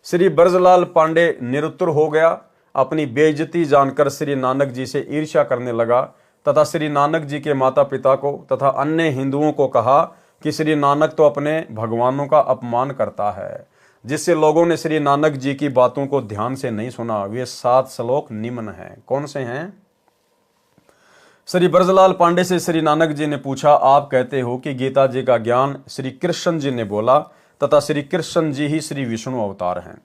श्री ब्रजलाल पांडे निरुत्तर हो गया। अपनी बेइज्जती जानकर श्री नानक जी से ईर्ष्या करने लगा, तथा श्री नानक जी के माता पिता को तथा अन्य हिंदुओं को कहा कि श्री नानक तो अपने भगवानों का अपमान करता है, जिससे लोगों ने श्री नानक जी की बातों को ध्यान से नहीं सुना। वे 7 श्लोक निम्न हैं। कौन से हैं? श्री ब्रजलाल पांडे से श्री नानक जी ने पूछा, आप कहते हो कि गीता जी का ज्ञान श्री कृष्ण जी ने बोला, तथा श्री कृष्ण जी ही श्री विष्णु अवतार हैं।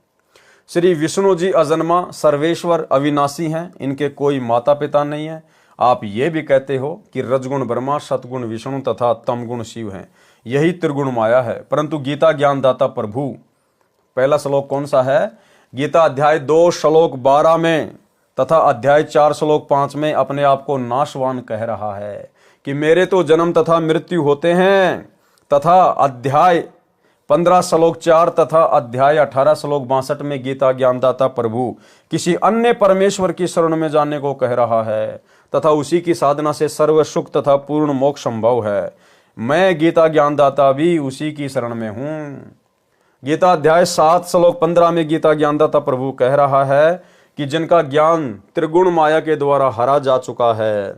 श्री विष्णु जी अजन्मा सर्वेश्वर अविनाशी हैं, इनके कोई माता पिता नहीं है। आप ये भी कहते हो कि रजगुण ब्रह्मा, सतगुण विष्णु तथा तमगुण शिव हैं, यही त्रिगुण माया है। परंतु गीता ज्ञानदाता प्रभु, पहला श्लोक कौन सा है? गीता अध्याय 2 श्लोक 12 में तथा अध्याय 4 श्लोक 5 में अपने आप को नाशवान कह रहा है कि मेरे तो जन्म तथा मृत्यु होते हैं, तथा अध्याय 15 श्लोक 4 तथा अध्याय 18 श्लोक 62 में गीता ज्ञानदाता प्रभु किसी अन्य परमेश्वर की शरण में जाने को कह रहा है, तथा उसी की साधना से सर्व सुख तथा पूर्ण मोक्ष संभव है। मैं गीता ज्ञानदाता भी उसी की शरण में हूं। गीता अध्याय 7 श्लोक 15 में गीता ज्ञानदाता प्रभु कह रहा है कि जिनका ज्ञान त्रिगुण माया के द्वारा हरा जा चुका है।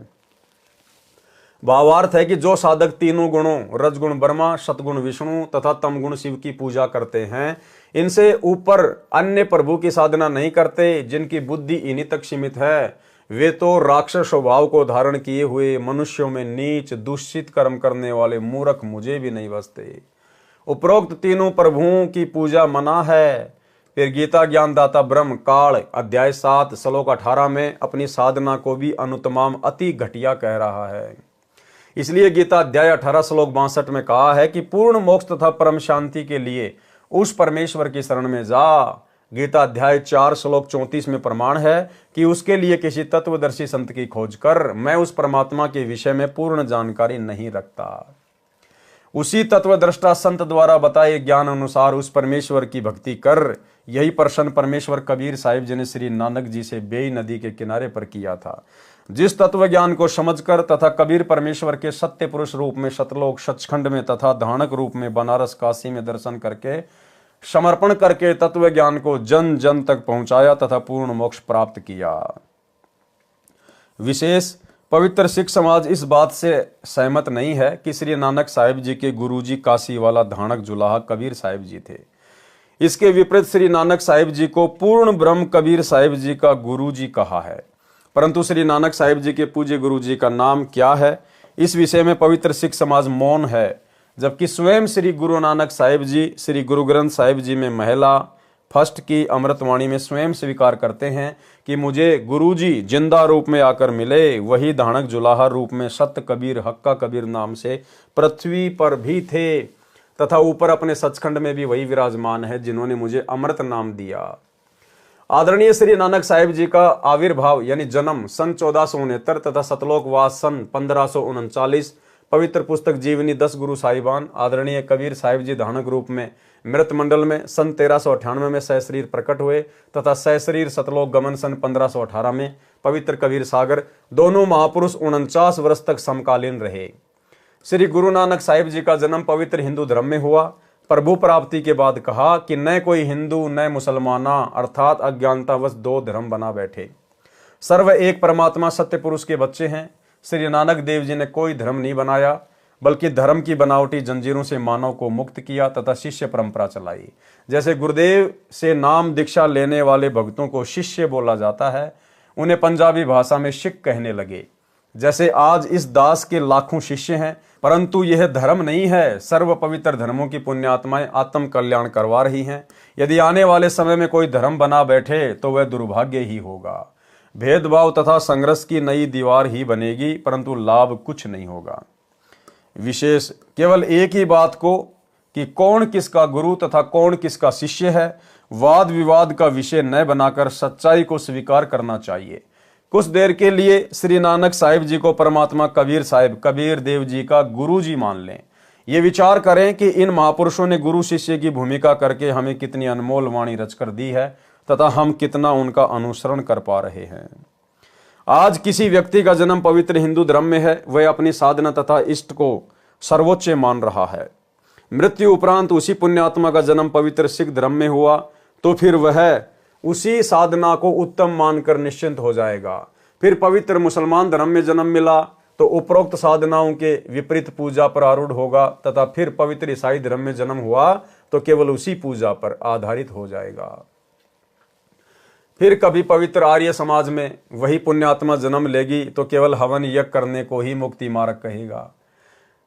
भावार्थ है कि जो साधक तीनों गुणों रजगुण ब्रह्मा, सतगुण विष्णु तथा तमगुण शिव की पूजा करते हैं, इनसे ऊपर अन्य प्रभु की साधना नहीं करते, जिनकी बुद्धि इन्हीं तक सीमित है, वे तो राक्षस स्वभाव को धारण किए हुए मनुष्यों में नीच दूषित कर्म करने वाले मूर्ख मुझे भी नहीं बसते। उपरोक्त तीनों प्रभुओं की पूजा मना है। फिर गीता ज्ञानदाता ब्रह्म काल अध्याय 7 श्लोक 18 में अपनी साधना को भी अनुत्तम अति घटिया कह रहा है। इसलिए गीता अध्याय 18 श्लोक 62 में कहा है कि पूर्ण मोक्ष तथा परम शांति के लिए उस परमेश्वर की शरण में जा। गीता अध्याय 4 श्लोक 34 में प्रमाण है कि उसके लिए किसी तत्वदर्शी संत की खोज कर। मैं उस परमात्मा के विषय में पूर्ण जानकारी नहीं रखता। उसी तत्वदृष्टा संत द्वारा बताए ज्ञान अनुसार उस परमेश्वर की भक्ति कर। यही प्रश्न परमेश्वर कबीर साहिब जी ने श्री नानक जी से बेई नदी के किनारे पर किया था। जिस तत्व ज्ञान को समझकर तथा कबीर परमेश्वर के सत्य पुरुष रूप में सतलोक सचखंड में तथा धानक रूप में बनारस काशी में दर्शन करके समर्पण करके तत्व ज्ञान को जन जन तक पहुंचाया तथा पूर्ण मोक्ष प्राप्त किया। विशेष पवित्र सिख समाज इस बात से सहमत नहीं है कि श्री नानक साहिब जी के गुरुजी काशी वाला धानक जुलाहा कबीर साहिब जी थे। इसके विपरीत श्री नानक साहिब जी को पूर्ण ब्रह्म कबीर साहिब जी का गुरुजी कहा है। परंतु श्री नानक साहिब जी के पूज्य गुरुजी का नाम क्या है, इस विषय में पवित्र सिख समाज मौन है, जबकि स्वयं श्री गुरु नानक साहिब जी श्री गुरु ग्रंथ साहिब जी में महिला फर्स्ट की अमृतवाणी में स्वयं स्वीकार करते हैं कि मुझे गुरुजी जिंदा रूप में आकर मिले। वही धानक जुलाहा रूप में सत्य कबीर हक्का कबीर नाम से पृथ्वी पर भी थे तथा ऊपर अपने सचखंड में भी वही विराजमान है जिन्होंने मुझे अमृत नाम दिया। आदरणीय श्री नानक साहिब जी का आविर्भाव यानी जन्म सन 1469 तथा सतलोकवास सन 1539। पवित्र पुस्तक जीवनी 10 गुरु साहिबान आदरणीय कबीर साहिब जी धानक रूप में मृत मंडल में सन 1398 में सहशरीर प्रकट हुए तथा सहशरीर सतलोक गमन सन 1518 में पवित्र कबीर सागर। दोनों महापुरुष 49 वर्ष तक समकालीन रहे। श्री गुरु नानक साहिब जी का जन्म पवित्र हिंदू धर्म में हुआ। प्रभु प्राप्ति के बाद कहा कि न कोई हिंदू न मुसलमाना अर्थात अज्ञानतावश दो धर्म बना बैठे। सर्व एक परमात्मा सत्य पुरुष के बच्चे हैं। श्री नानक देव जी ने कोई धर्म नहीं बनाया बल्कि धर्म की बनावटी जंजीरों से मानव को मुक्त किया तथा शिष्य परंपरा चलाई। जैसे गुरुदेव से नाम दीक्षा लेने वाले भक्तों को शिष्य बोला जाता है, उन्हें पंजाबी भाषा में सिख कहने लगे। जैसे आज इस दास के लाखों शिष्य हैं, परंतु यह धर्म नहीं है। सर्व पवित्र धर्मों की पुण्यात्माएं आत्म कल्याण करवा रही हैं। यदि आने वाले समय में कोई धर्म बना बैठे तो वह दुर्भाग्य ही होगा। भेदभाव तथा संघर्ष की नई दीवार ही बनेगी, परंतु लाभ कुछ नहीं होगा। विशेष केवल एक ही बात को कि कौन किसका गुरु तथा कौन किसका शिष्य है वाद विवाद का विषय न बनाकर सच्चाई को स्वीकार करना चाहिए। कुछ देर के लिए श्री नानक साहिब जी को परमात्मा कबीर साहिब कबीर देव जी का गुरु जी मान लें। ये विचार करें कि इन महापुरुषों ने गुरु शिष्य की भूमिका करके हमें कितनी अनमोल वाणी रचकर दी है तथा हम कितना उनका अनुसरण कर पा रहे हैं। आज किसी व्यक्ति का जन्म पवित्र हिंदू धर्म में है, वह अपनी साधना तथा इष्ट को सर्वोच्च मान रहा है। मृत्यु उपरांत उसी पुण्यात्मा का जन्म पवित्र सिख धर्म में हुआ तो फिर वह उसी साधना को उत्तम मानकर निश्चिंत हो जाएगा। फिर पवित्र मुसलमान धर्म में जन्म मिला तो उपरोक्त साधनाओं के विपरीत पूजा पर आरूढ़ होगा तथा फिर पवित्र ईसाई धर्म में जन्म हुआ तो केवल उसी पूजा पर आधारित हो जाएगा। फिर कभी पवित्र आर्य समाज में वही पुण्यात्मा जन्म लेगी तो केवल हवन यज्ञ करने को ही मुक्ति मार्ग कहेगा।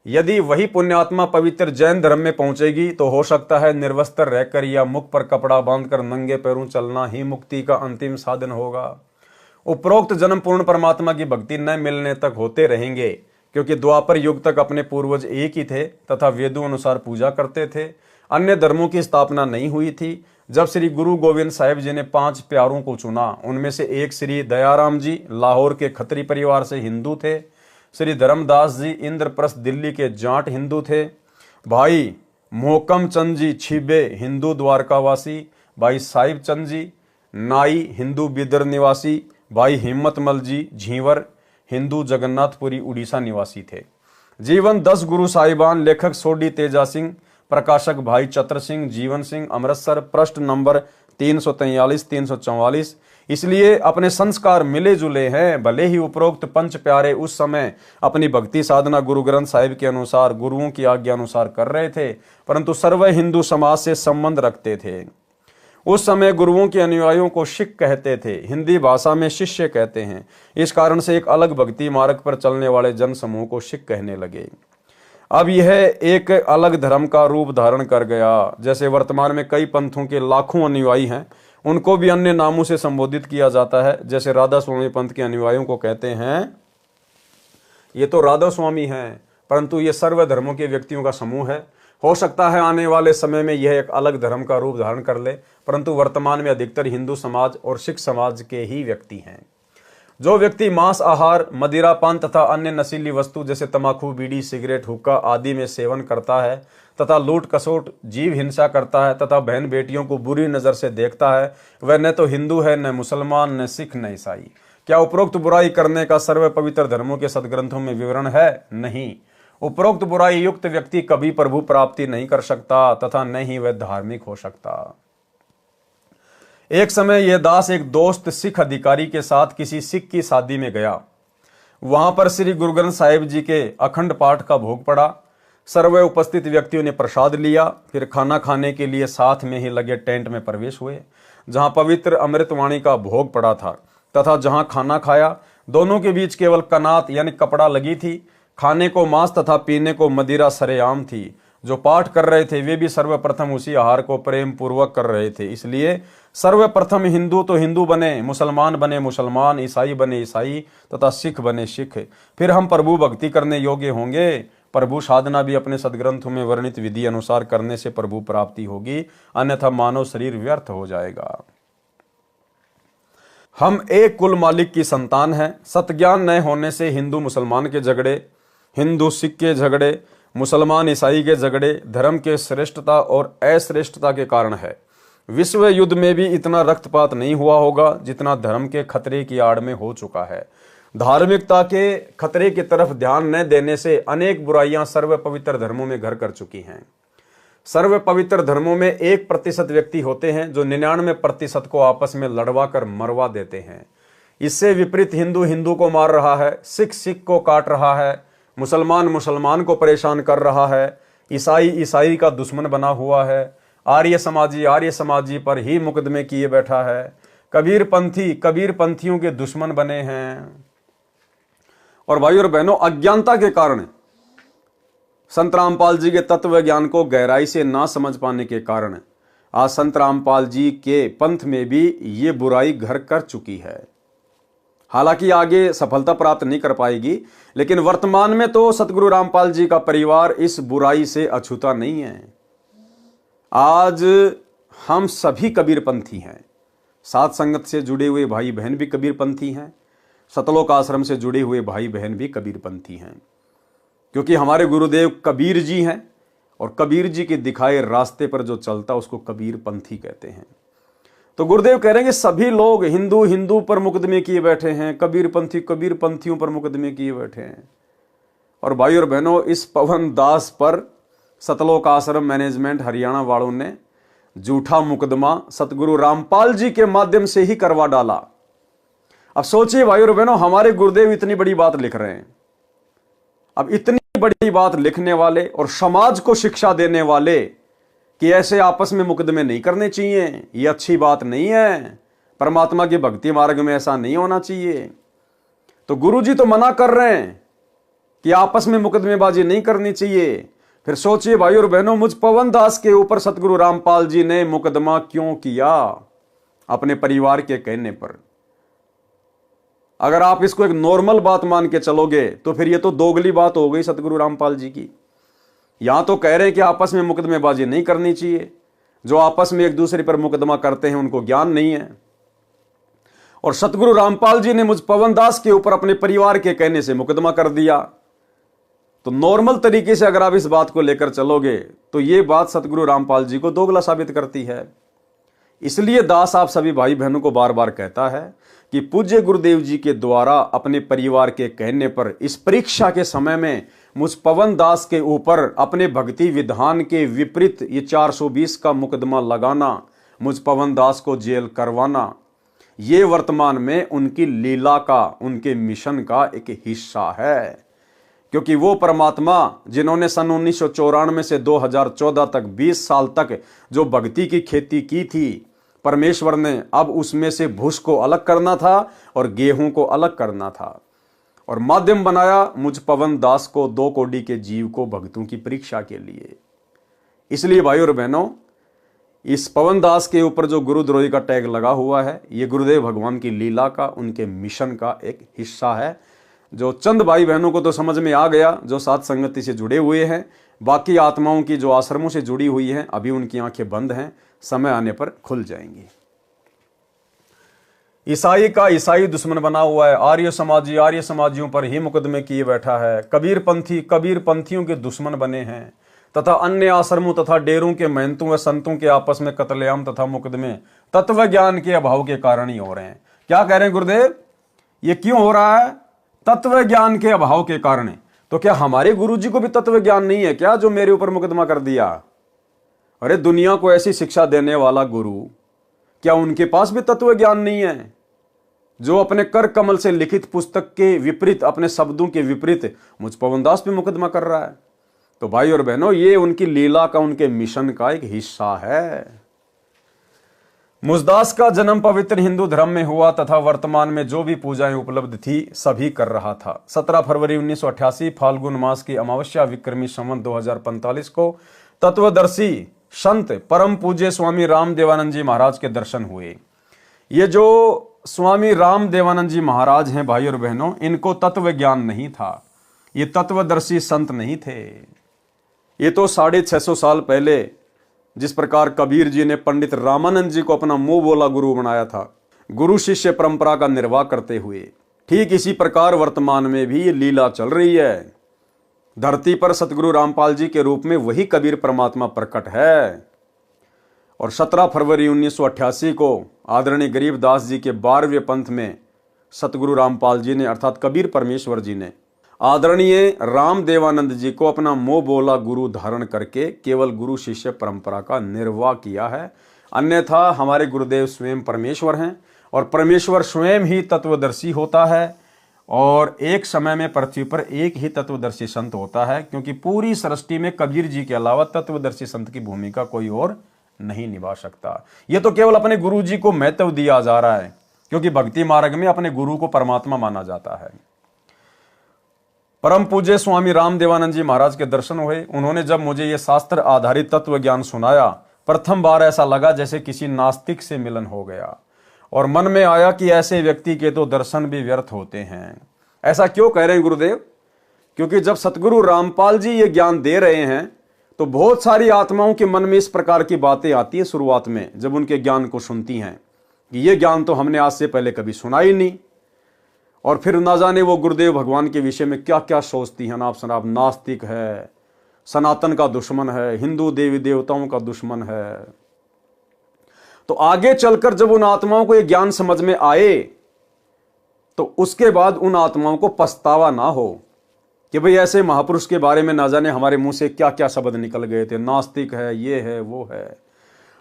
यदि वही पुण्यात्मा पवित्र जैन धर्म में पहुंचेगी तो हो सकता है निर्वस्त्र रहकर या मुख पर कपड़ा बांधकर नंगे पैरों चलना ही मुक्ति का अंतिम साधन होगा। उपरोक्त जन्म पूर्ण परमात्मा की भक्ति न मिलने तक होते रहेंगे, क्योंकि द्वापर युग तक अपने पूर्वज एक ही थे तथा वेदों अनुसार पूजा करते थे। अन्य धर्मों की स्थापना नहीं हुई थी। जब श्री गुरु गोविंद साहिब जी ने 5 प्यारों को चुना, उनमें से एक श्री दयाराम जी लाहौर के खत्री परिवार से हिंदू थे। श्री धर्मदास जी इंद्रप्रस्थ दिल्ली के जाट हिंदू थे। भाई मोहकम चंद जी छिबे हिंदू द्वारकावासी। भाई साहिब चंद जी नाई हिंदू बिदर निवासी। भाई हिम्मतमल जी झींवर हिंदू जगन्नाथपुरी उड़ीसा निवासी थे। जीवन 10 गुरु साहिबान लेखक सोडी तेजा सिंह प्रकाशक भाई चतर सिंह, जीवन सिंह, अमृतसर, पृष्ठ नंबर 343 344। इसलिए अपने संस्कार मिले जुले हैं। भले ही उपरोक्त पंच प्यारे उस समय अपनी भक्ति साधना गुरु ग्रंथ साहिब के अनुसार, गुरुओं की आज्ञा अनुसार कर रहे थे, परंतु सर्व हिंदू समाज से संबंध रखते थे। उस समय गुरुओं के अनुयायियों को शिख कहते थे, हिंदी भाषा में शिष्य कहते हैं। इस कारण से एक अलग भक्ति मार्ग पर चलने वाले जन समूह को शिख कहने लगे। अब यह एक अलग धर्म का रूप धारण कर गया। जैसे वर्तमान में कई पंथों के लाखों अनुयायी हैं, उनको भी अन्य नामों से संबोधित किया जाता है। जैसे राधा स्वामी पंथ के अनुयायियों को कहते हैं ये तो राधा स्वामी हैं, परंतु ये सर्व धर्मों के व्यक्तियों का समूह है। हो सकता है आने वाले समय में यह एक अलग धर्म का रूप धारण कर ले, परंतु वर्तमान में अधिकतर हिंदू समाज और सिख समाज के ही व्यक्ति हैं। जो व्यक्ति मांस आहार, मदिरा पान तथा अन्य नशीली वस्तु जैसे तंबाकू, बीड़ी, सिगरेट, हुक्का आदि में सेवन करता है तथा लूट कसोट, जीव हिंसा करता है तथा बहन बेटियों को बुरी नजर से देखता है, वह न तो हिंदू है, न मुसलमान, न सिख, न ईसाई। क्या उपरोक्त बुराई करने का सर्व पवित्र धर्मों के सदग्रंथों में विवरण है? नहीं। उपरोक्त बुराई युक्त व्यक्ति कभी प्रभु प्राप्ति नहीं कर सकता तथा न ही वह धार्मिक हो सकता। एक समय यह दास एक दोस्त सिख अधिकारी के साथ किसी सिख की शादी में गया। वहां पर श्री गुरु ग्रंथ साहिब जी के अखंड पाठ का भोग पड़ा। सर्व उपस्थित व्यक्तियों ने प्रसाद लिया, फिर खाना खाने के लिए साथ में ही लगे टेंट में प्रवेश हुए, जहां पवित्र अमृतवाणी का भोग पड़ा था तथा जहां खाना खाया। दोनों के बीच केवल कनात यानी कपड़ा लगी थी। खाने को मांस तथा पीने को मदिरा सरेआम थी। जो पाठ कर रहे थे वे भी सर्वप्रथम उसी आहार को प्रेम पूर्वक कर रहे थे। इसलिए सर्वप्रथम हिंदू तो हिंदू बने, मुसलमान बने मुसलमान, ईसाई बने ईसाई तथा सिख बने सिख। फिर हम प्रभु भक्ति करने योग्य होंगे। प्रभु साधना भी अपने सदग्रंथों में वर्णित विधि अनुसार करने से प्रभु प्राप्ति होगी, अन्यथा मानव शरीर व्यर्थ हो जाएगा। हम एक कुल मालिक की संतान हैं। सतज्ञान न होने से हिंदू मुसलमान के झगड़े, हिंदू सिख के झगड़े, मुसलमान ईसाई के झगड़े धर्म के श्रेष्ठता और अश्रेष्ठता के कारण है। विश्व युद्ध में भी इतना रक्तपात नहीं हुआ होगा जितना धर्म के खतरे की आड़ में हो चुका है। धार्मिकता के खतरे की तरफ ध्यान न देने से अनेक बुराइयां सर्व पवित्र धर्मों में घर कर चुकी हैं। सर्व पवित्र धर्मों में 1% व्यक्ति होते हैं जो 99% को आपस में लड़वा कर मरवा देते हैं। इससे विपरीत हिंदू हिंदू को मार रहा है, सिख सिख को काट रहा है, मुसलमान मुसलमान को परेशान कर रहा है, ईसाई ईसाई का दुश्मन बना हुआ है, आर्य समाजी पर ही मुकदमे किए बैठा है, कबीर पंथियों के दुश्मन बने हैं। और भाई और बहनों, अज्ञानता के कारण, संत रामपाल जी के तत्व ज्ञान को गहराई से ना समझ पाने के कारण आज संत रामपाल जी के पंथ में भी ये बुराई घर कर चुकी है। हालांकि आगे सफलता प्राप्त नहीं कर पाएगी, लेकिन वर्तमान में तो सतगुरु रामपाल जी का परिवार इस बुराई से अछूता नहीं है। आज हम सभी कबीरपंथी हैं। सात संगत से जुड़े हुए भाई बहन भी कबीरपंथी हैं, सतलोक आश्रम से जुड़े हुए भाई बहन भी कबीरपंथी हैं, क्योंकि हमारे गुरुदेव कबीर जी हैं और कबीर जी के दिखाए रास्ते पर जो चलता उसको कबीरपंथी कहते हैं। तो गुरुदेव कह रहे हैं कि सभी लोग हिंदू हिंदू पर मुकदमे किए बैठे हैं, कबीरपंथी कबीरपंथियों पर मुकदमे किए बैठे हैं। और भाई और बहनों, इस पवन दास पर सतलोक आश्रम मैनेजमेंट हरियाणा वालों ने झूठा मुकदमा सतगुरु रामपाल जी के माध्यम से ही करवा डाला। अब सोचिए भाई और बहनों, हमारे गुरुदेव इतनी बड़ी बात लिख रहे हैं। अब इतनी बड़ी बात लिखने वाले और समाज को शिक्षा देने वाले कि ऐसे आपस में मुकदमे नहीं करने चाहिए, ये अच्छी बात नहीं है, परमात्मा के भक्ति मार्ग में ऐसा नहीं होना चाहिए। तो गुरुजी तो मना कर रहे हैं कि आपस में मुकदमेबाजी नहीं करनी चाहिए। फिर सोचिए भाई और बहनों, मुझ पवन दास के ऊपर सतगुरु रामपाल जी ने मुकदमा क्यों किया? अपने परिवार के कहने पर। अगर आप इसको एक नॉर्मल बात मान के चलोगे तो फिर ये तो दोगली बात हो गई सतगुरु रामपाल जी की। यहां तो कह रहे हैं कि आपस में मुकदमेबाजी नहीं करनी चाहिए। जो आपस में एक दूसरे पर मुकदमा करते हैं उनको ज्ञान नहीं है। और सतगुरु रामपाल जी ने मुझ पवन दास के ऊपर अपने परिवार के कहने से मुकदमा कर दिया। तो नॉर्मल तरीके से अगर आप इस बात को लेकर चलोगे तो यह बात सतगुरु रामपाल जी को दोगला साबित करती है। इसलिए दास आप सभी भाई बहनों को बार बार कहता है कि पूज्य गुरुदेव जी के द्वारा अपने परिवार के कहने पर इस परीक्षा के समय में मुझ पवन दास के ऊपर अपने भक्ति विधान के विपरीत ये 420 का मुकदमा लगाना, मुझ पवन दास को जेल करवाना, ये वर्तमान में उनकी लीला का, उनके मिशन का एक हिस्सा है। क्योंकि वो परमात्मा जिन्होंने सन 1994 से 2014 तक 20 साल तक जो भक्ति की खेती की थी, परमेश्वर ने अब उसमें से भूस को अलग करना था और गेहूं को अलग करना था और माध्यम बनाया मुझ पवन दास को, 2 कोटि के जीव को भक्तों की परीक्षा के लिए। इसलिए भाइयों और बहनों, इस पवन दास के ऊपर जो गुरुद्रोही का टैग लगा हुआ है, ये गुरुदेव भगवान की लीला का, उनके मिशन का एक हिस्सा है। जो चंद भाई बहनों को तो समझ में आ गया, जो साथ संगति से जुड़े हुए हैं, बाकी आत्माओं की जो आश्रमों से जुड़ी हुई हैं, अभी उनकी आंखें बंद हैं, समय आने पर खुल जाएंगी। ईसाई का ईसाई दुश्मन बना हुआ है, आर्य समाजियों पर ही मुकदमे किए बैठा है, कबीर पंथियों के दुश्मन बने हैं तथा अन्य आश्रमों तथा डेरों के महंतों व संतों के आपस में कत्लेआम तथा मुकदमे तत्व ज्ञान के अभाव के कारण ही हो रहे हैं। क्या कह रहे हैं गुरुदेव, ये क्यों हो रहा है? तत्व ज्ञान के अभाव के कारण। तो क्या हमारे गुरुजी को भी तत्व ज्ञान नहीं है क्या, जो मेरे ऊपर मुकदमा कर दिया? अरे दुनिया को ऐसी शिक्षा देने वाला गुरु, क्या उनके पास भी तत्व ज्ञान नहीं है? जो अपने कर कमल से लिखित पुस्तक के विपरीत, अपने शब्दों के विपरीत मुझ पवन दास पे मुकदमा कर रहा है। तो भाई और बहनों, ये उनकी लीला का, उनके मिशन का एक हिस्सा है। मुझदास का जन्म पवित्र हिंदू धर्म में हुआ तथा वर्तमान में जो भी पूजाएं उपलब्ध थी सभी कर रहा था। 17 फरवरी 1988 फाल्गुन मास की अमावस्या विक्रमी संवत 2045 को तत्वदर्शी संत परम पूज्य स्वामी राम देवानंद जी महाराज के दर्शन हुए। ये जो स्वामी राम देवानंद जी महाराज हैं भाई और बहनों, इनको तत्व ज्ञान नहीं था, ये तत्वदर्शी संत नहीं थे। ये तो 650 साल पहले जिस प्रकार कबीर जी ने पंडित रामानंद जी को अपना मुंह बोला गुरु बनाया था, गुरु शिष्य परंपरा का निर्वाह करते हुए, ठीक इसी प्रकार वर्तमान में भी ये लीला चल रही है। धरती पर सतगुरु रामपाल जी के रूप में वही कबीर परमात्मा प्रकट है। और 17 फरवरी 1988 को आदरणीय गरीबदास जी के 12वें पंथ में सतगुरु रामपाल जी ने, अर्थात कबीर परमेश्वर जी ने, आदरणीय राम देवानंद जी को अपना मोह बोला गुरु धारण करके केवल गुरु शिष्य परंपरा का निर्वाह किया है। अन्यथा हमारे गुरुदेव स्वयं परमेश्वर हैं और परमेश्वर स्वयं ही तत्वदर्शी होता है। और एक समय में पृथ्वी पर एक ही तत्वदर्शी संत होता है, क्योंकि पूरी सृष्टि में कबीर जी के अलावा तत्वदर्शी संत की भूमिका कोई और नहीं निभा सकता। ये तो केवल अपने गुरु जी को महत्व दिया जा रहा है, क्योंकि भक्ति मार्ग में अपने गुरु को परमात्मा माना जाता है। परम पूज्य स्वामी राम देवानंद जी महाराज के दर्शन हुए। उन्होंने जब मुझे यह शास्त्र आधारित तत्व ज्ञान सुनाया, प्रथम बार ऐसा लगा जैसे किसी नास्तिक से मिलन हो गया और मन में आया कि ऐसे व्यक्ति के तो दर्शन भी व्यर्थ होते हैं। ऐसा क्यों कह रहे हैं गुरुदेव? क्योंकि जब सतगुरु रामपाल जी ये ज्ञान दे रहे हैं तो बहुत सारी आत्माओं के मन में इस प्रकार की बातें आती है शुरुआत में, जब उनके ज्ञान को सुनती हैं कि ये ज्ञान तो हमने आज से पहले कभी सुना ही नहीं। और फिर ना जाने वो गुरुदेव भगवान के विषय में क्या क्या सोचती हैं। नाप शनाप नास्तिक है, सनातन का दुश्मन है, हिंदू देवी देवताओं का दुश्मन है। तो आगे चलकर जब उन आत्माओं को ये ज्ञान समझ में आए तो उसके बाद उन आत्माओं को पछतावा ना हो कि भाई ऐसे महापुरुष के बारे में ना जाने हमारे मुंह से क्या क्या शब्द निकल गए थे, नास्तिक है, ये है, वो है।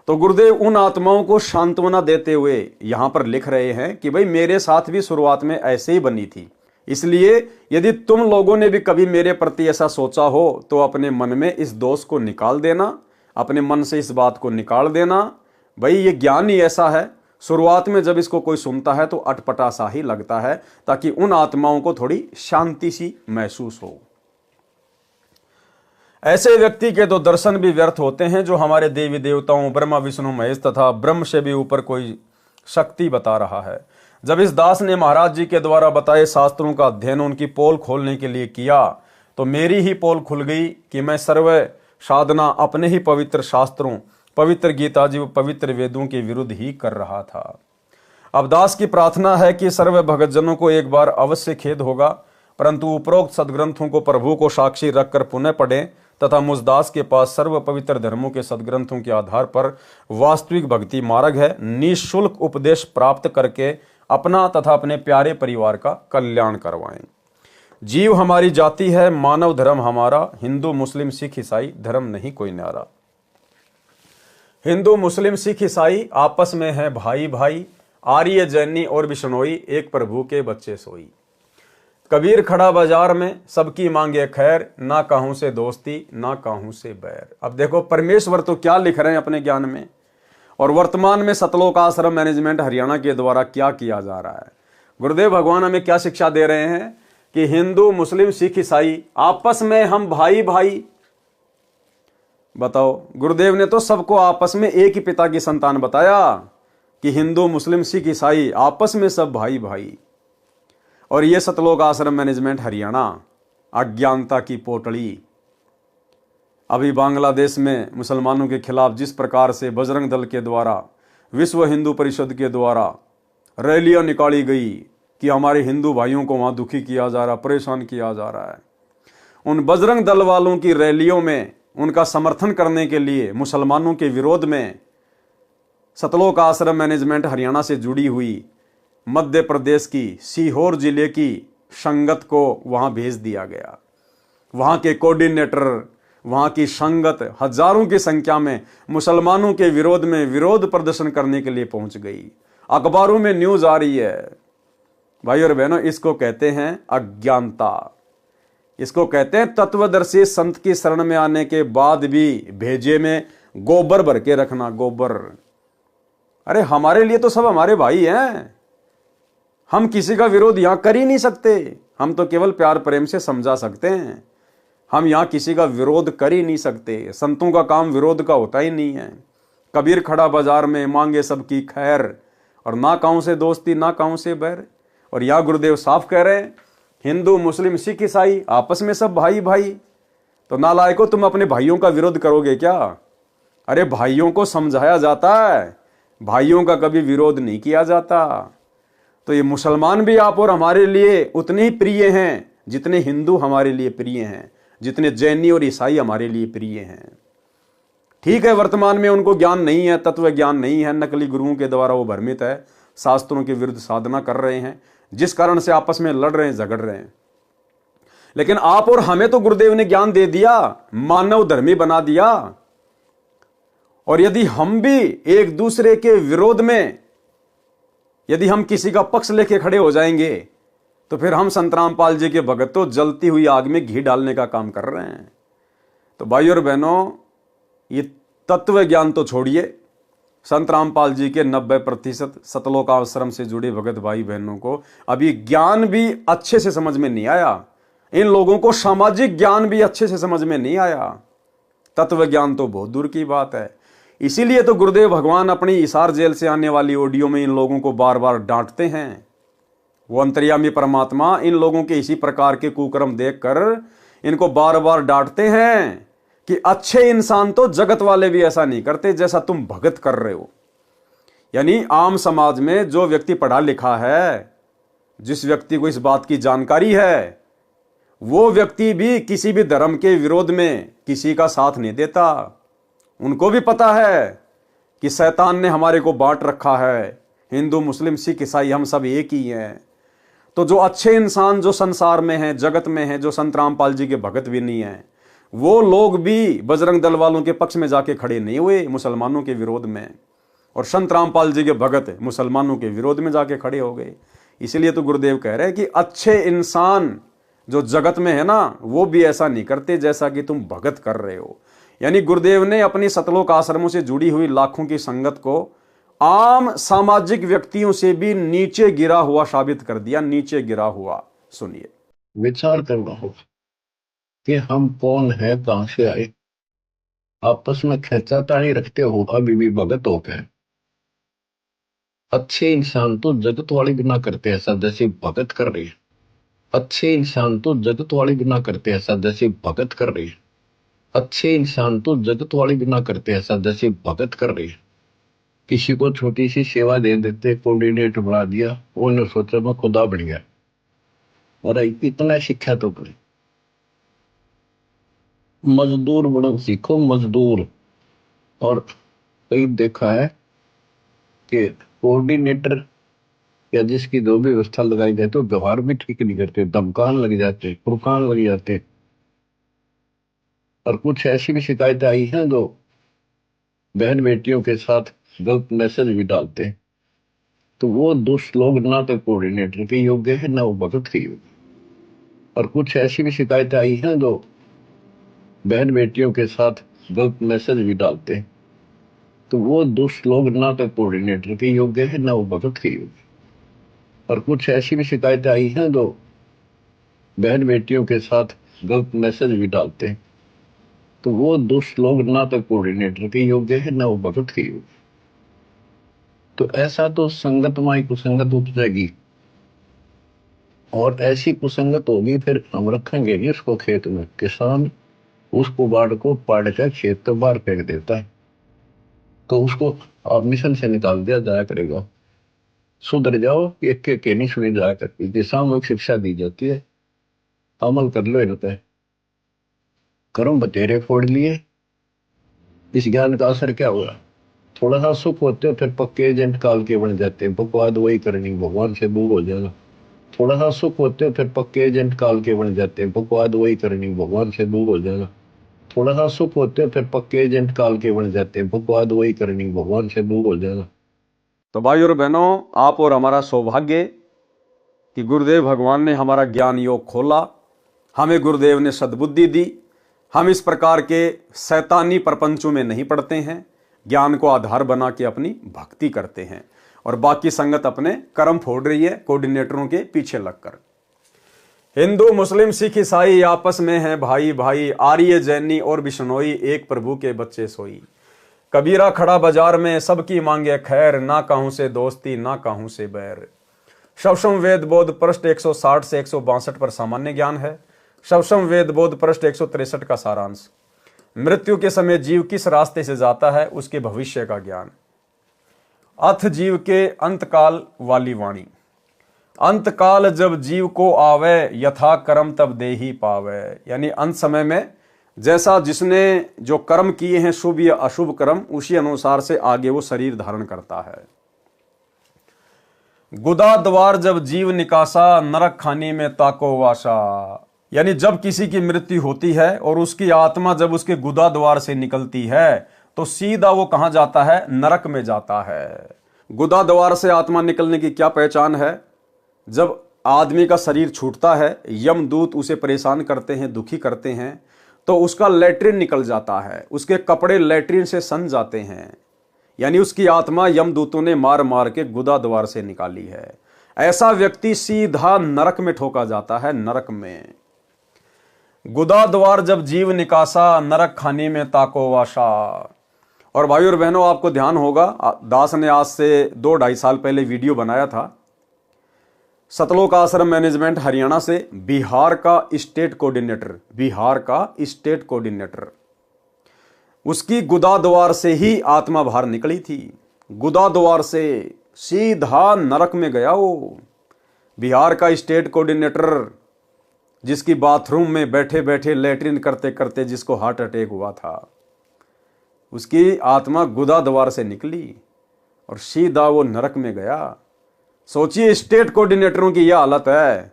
तो गुरुदेव उन आत्माओं को सांत्वना देते हुए यहां पर लिख रहे हैं कि भाई मेरे साथ भी शुरुआत में ऐसे ही बनी थी, इसलिए यदि तुम लोगों ने भी कभी मेरे प्रति ऐसा सोचा हो तो अपने मन में इस दोष को निकाल देना, अपने मन से इस बात को निकाल देना। भाई ये ज्ञान ही ऐसा है, शुरुआत में जब इसको कोई सुनता है तो अटपटा सा ही लगता है, ताकि उन आत्माओं को थोड़ी शांति सी महसूस हो। ऐसे व्यक्ति के तो दर्शन भी व्यर्थ होते हैं जो हमारे देवी देवताओं ब्रह्मा विष्णु महेश तथा ब्रह्म से भी ऊपर कोई शक्ति बता रहा है। जब इस दास ने महाराज जी के द्वारा बताए शास्त्रों का अध्ययन उनकी पोल खोलने के लिए किया तो मेरी ही पोल खुल गई कि मैं सर्व साधना अपने ही पवित्र शास्त्रों, पवित्र गीता जी व पवित्र वेदों के विरुद्ध ही कर रहा था। अब दास की प्रार्थना है कि सर्व भगतजनों को एक बार अवश्य खेद होगा, परंतु उपरोक्त सदग्रंथों को प्रभु को साक्षी रखकर पुनः पढ़ें तथा मुझ दास के पास सर्व पवित्र धर्मों के सदग्रंथों के आधार पर वास्तविक भक्ति मार्ग है, निःशुल्क उपदेश प्राप्त करके अपना तथा अपने प्यारे परिवार का कल्याण करवाएं। जीव हमारी जाति है, मानव धर्म हमारा, हिंदू मुस्लिम सिख ईसाई धर्म नहीं कोई न्यारा। हिंदू मुस्लिम सिख ईसाई आपस में है भाई भाई, आर्य जैनी और बिश्नोई एक प्रभु के बच्चे सोई। कबीर खड़ा बाजार में सबकी मांगे खैर, ना कहूं से दोस्ती ना कहूं से बैर। अब देखो परमेश्वर तो क्या लिख रहे हैं अपने ज्ञान में, और वर्तमान में सतलोक आश्रम मैनेजमेंट हरियाणा के द्वारा क्या किया जा रहा है। गुरुदेव भगवान हमें क्या शिक्षा दे रहे हैं कि हिंदू मुस्लिम सिख ईसाई आपस में हम भाई भाई। बताओ, गुरुदेव ने तो सबको आपस में एक ही पिता की संतान बताया कि हिंदू मुस्लिम सिख ईसाई आपस में सब भाई भाई। और ये सतलोक आश्रम मैनेजमेंट हरियाणा अज्ञानता की पोटली। अभी बांग्लादेश में मुसलमानों के खिलाफ जिस प्रकार से बजरंग दल के द्वारा, विश्व हिंदू परिषद के द्वारा रैलियां निकाली गई कि हमारे हिंदू भाइयों को वहां दुखी किया जा रहा, परेशान किया जा रहा है, उन बजरंग दल वालों की रैलियों में उनका समर्थन करने के लिए मुसलमानों के विरोध में सतलोक आश्रम मैनेजमेंट हरियाणा से जुड़ी हुई मध्य प्रदेश की सीहोर जिले की संगत को वहां भेज दिया गया। वहां के कोऑर्डिनेटर, वहां की संगत हजारों की संख्या में मुसलमानों के विरोध में विरोध प्रदर्शन करने के लिए पहुंच गई। अखबारों में न्यूज आ रही है। भाई और बहनों, इसको कहते हैं अज्ञानता। इसको कहते हैं तत्वदर्शी संत की शरण में आने के बाद भी भेजे में गोबर भर के रखना, गोबर। अरे हमारे लिए तो सब हमारे भाई हैं, हम किसी का विरोध यहां कर ही नहीं सकते। हम तो केवल प्यार प्रेम से समझा सकते हैं, हम यहां किसी का विरोध कर ही नहीं सकते। संतों का काम विरोध का होता ही नहीं है। कबीर खड़ा बाजार में मांगे सबकी खैर, और ना कहूं से दोस्ती ना कहूं से बैर। और यह गुरुदेव साफ कह रहे हैं हिंदू मुस्लिम सिख ईसाई आपस में सब भाई भाई। तो नालायकों, तुम अपने भाइयों का विरोध करोगे क्या? अरे भाइयों को समझाया जाता है, भाइयों का कभी विरोध नहीं किया जाता। तो ये मुसलमान भी आप और हमारे लिए उतने ही प्रिय हैं जितने हिंदू हमारे लिए प्रिय हैं, जितने जैनी और ईसाई हमारे लिए प्रिय हैं। ठीक है, वर्तमान में उनको ज्ञान नहीं है, तत्व ज्ञान नहीं है, नकली गुरुओं के द्वारा वो भ्रमित है, शास्त्रों के विरुद्ध साधना कर रहे हैं, जिस कारण से आपस में लड़ रहे हैं, झगड़ रहे हैं। लेकिन आप और हमें तो गुरुदेव ने ज्ञान दे दिया, मानव धर्मी बना दिया। और यदि हम भी एक दूसरे के विरोध में, यदि हम किसी का पक्ष लेके खड़े हो जाएंगे, तो फिर हम संत रामपाल जी के भगत तो जलती हुई आग में घी डालने का काम कर रहे हैं। तो भाई और बहनों, ये तत्व ज्ञान तो छोड़िए, संत रामपाल जी के 90% सतलोक आश्रम से जुड़े भगत भाई बहनों को अभी ज्ञान भी अच्छे से समझ में नहीं आया। इन लोगों को सामाजिक ज्ञान भी अच्छे से समझ में नहीं आया, तत्व ज्ञान तो बहुत दूर की बात है। इसीलिए तो गुरुदेव भगवान अपनी हिसार जेल से आने वाली ऑडियो में इन लोगों को बार बार डांटते हैं। वो अंतर्यामी परमात्मा इन लोगों के इसी प्रकार के कुकर्म देखकर इनको बार बार डांटते हैं कि अच्छे इंसान तो जगत वाले भी ऐसा नहीं करते जैसा तुम भगत कर रहे हो। यानी आम समाज में जो व्यक्ति पढ़ा लिखा है, जिस व्यक्ति को इस बात की जानकारी है, वो व्यक्ति भी किसी भी धर्म के विरोध में किसी का साथ नहीं देता। उनको भी पता है कि शैतान ने हमारे को बांट रखा है, हिंदू मुस्लिम सिख ईसाई हम सब एक ही हैं। तो जो अच्छे इंसान जो संसार में हैं, जगत में हैं, जो संत रामपाल जी के भगत भी नहीं हैं, वो लोग भी बजरंग दल वालों के पक्ष में जाके खड़े नहीं हुए मुसलमानों के विरोध में, और संत रामपाल जी के भगत मुसलमानों के विरोध में जाके खड़े हो गए। इसलिए तो गुरुदेव कह रहे हैं कि अच्छे इंसान जो जगत में है ना, वो भी ऐसा नहीं करते जैसा कि तुम भगत कर रहे हो। यानी गुरुदेव ने अपनी सतलोक आश्रमों से जुड़ी हुई लाखों की संगत को आम सामाजिक व्यक्तियों से भी नीचे गिरा हुआ साबित कर दिया, नीचे गिरा हुआ। सुनिए। विचार करना होगा कि हम कौन है, कहां से आए। आपस में खेचातानी रखते हो अभी भी भगत हो गए। अच्छे इंसान तो जगत वाले भी ना करते ऐसा जैसे भगत कर रही है। अच्छे इंसान तो जगत वाले भी ना करते ऐसा जैसे भगत कर रही है। अच्छे इंसान तो जगत वाले भी ना करते ऐसा जैसे भगत कर रही है। किसी को छोटी सी सेवा दे देते, कोऑर्डिनेटर बना दिया, उन्होंने सोचा मैं खुदा बन गया। और इतना शिक्षा तो करें, मजदूर बनो सीखो, मजदूर। और कई देखा है कि कोऑर्डिनेटर या जिसकी जो भी व्यवस्था लगाई जाए तो व्यवहार भी ठीक नहीं करते, धमकान लग जाते, फुरकान लग जाते। और कुछ ऐसी भी शिकायतें आई हैं जो बहन बेटियों के साथ गलत मैसेज भी डालते हैं, तो वो दुष्ट लोग ना तो कोऑर्डिनेटर के योग्य है ना वो भगत के योग्य। और कुछ ऐसी भी शिकायतें आई हैं जो बहन बेटियों के साथ गलत मैसेज भी डालते हैं, तो वो दुष्ट लोग ना तो कोऑर्डिनेटर के योग्य है ना वो भगत के योग्य। और कुछ ऐसी भी शिकायतें आई हैं जो बहन बेटियों के साथ गलत मैसेज भी डालते हैं, तो वो दुष्ट लोग ना तो कोऑर्डिनेटर के योग्य है ना वो भगत के योग्य। तो ऐसा तो संगत माई कुसंगत उपजेगी, और ऐसी कुसंगत होगी फिर हम रखेंगे नहीं उसको खेत में। किसान उसको बाढ़ को पाड़ कर खेत से बाहर फेंक देता है, तो उसको आप मिशन से निकाल दिया जाया करेगा। सुधर जाओ, एक के नहीं सुनी जाया करती, दिशाओं शिक्षा दी जाती है, अमल कर लो इन पे। कर्म बतेरे फोड़ लिए, इस ज्ञान का असर क्या हुआ? थोड़ा सा सुख होते हो फिर पक्के एजेंट काल के बन जाते हैं, बकवाद वही करनी, भगवान से दूर हो जाएगा। थोड़ा सा सुख होते हो फिर पक्के एजेंट काल के बन जाते हैं, बकवाद वही करनी, भगवान से दूर हो जाएगा। थोड़ा सा सुख होते हो फिर पक्के एजेंट काल के बन जाते हैं, बकवाद वही करनी, भगवान से दूर हो जाएगा। तो भाई और बहनों, आप और हमारा सौभाग्य कि गुरुदेव भगवान ने हमारा ज्ञान योग खोला, हमें गुरुदेव ने सद्बुद्धि दी। हम इस प्रकार के शैतानी प्रपंचों में नहीं पड़ते हैं, ज्ञान को आधार बना के अपनी भक्ति करते हैं, और बाकी संगत अपने कर्म फोड़ रही है कोऑर्डिनेटरों के पीछे लगकर। हिंदू मुस्लिम सिख ईसाई आपस में हैं भाई भाई, आर्य जैनी और बिश्नोई, एक प्रभु के बच्चे सोई। कबीरा खड़ा बाजार में सबकी मांगे खैर, ना कहूं से दोस्ती ना कहूं से बैर। शवशम वेद बोध पृष्ठ 160 से 162 पर सामान्य ज्ञान है। शवशम वेद बोध पृष्ठ 163 का सारांश। मृत्यु के समय जीव किस रास्ते से जाता है उसके भविष्य का ज्ञान। अथ जीव के अंतकाल वाली वाणी। अंतकाल जब जीव को आवे, यथा कर्म तब दे ही पावे। यानी अंत समय में जैसा जिसने जो कर्म किए हैं, शुभ या अशुभ कर्म, उसी अनुसार से आगे वो शरीर धारण करता है। गुदा द्वार जब जीव निकासा, नरक खाने में ताको वासा। यानी जब किसी की मृत्यु होती है और उसकी आत्मा जब उसके गुदा द्वार से निकलती है तो सीधा वो कहां जाता है? नरक में जाता है। गुदा द्वार से आत्मा निकलने की क्या पहचान है? जब आदमी का शरीर छूटता है, यमदूत उसे परेशान करते हैं, दुखी करते हैं, तो उसका लैट्रिन निकल जाता है, उसके कपड़े लैट्रिन से सन जाते हैं। यानी उसकी आत्मा यमदूतों ने मार मार के गुदा द्वार से निकाली है। ऐसा व्यक्ति सीधा नरक में ठोका जाता है, नरक में। गुदा द्वार जब जीव निकासा, नरक खाने में ताको वाशा। और भाई और बहनों, आपको ध्यान होगा, दास ने आज से 2-2.5 साल पहले वीडियो बनाया था। सतलोक आश्रम मैनेजमेंट हरियाणा से बिहार का स्टेट कोऑर्डिनेटर, उसकी गुदा द्वार से ही आत्मा बाहर निकली थी। गुदा द्वार से सीधा नरक में गया वो। बिहार का स्टेट कोऑर्डिनेटर, जिसकी बाथरूम में बैठे बैठे लैट्रिन करते करते जिसको हार्ट अटैक हुआ था, उसकी आत्मा गुदा द्वार से निकली और सीधा वो नरक में गया। सोचिए, स्टेट कोऑर्डिनेटरों की यह हालत है,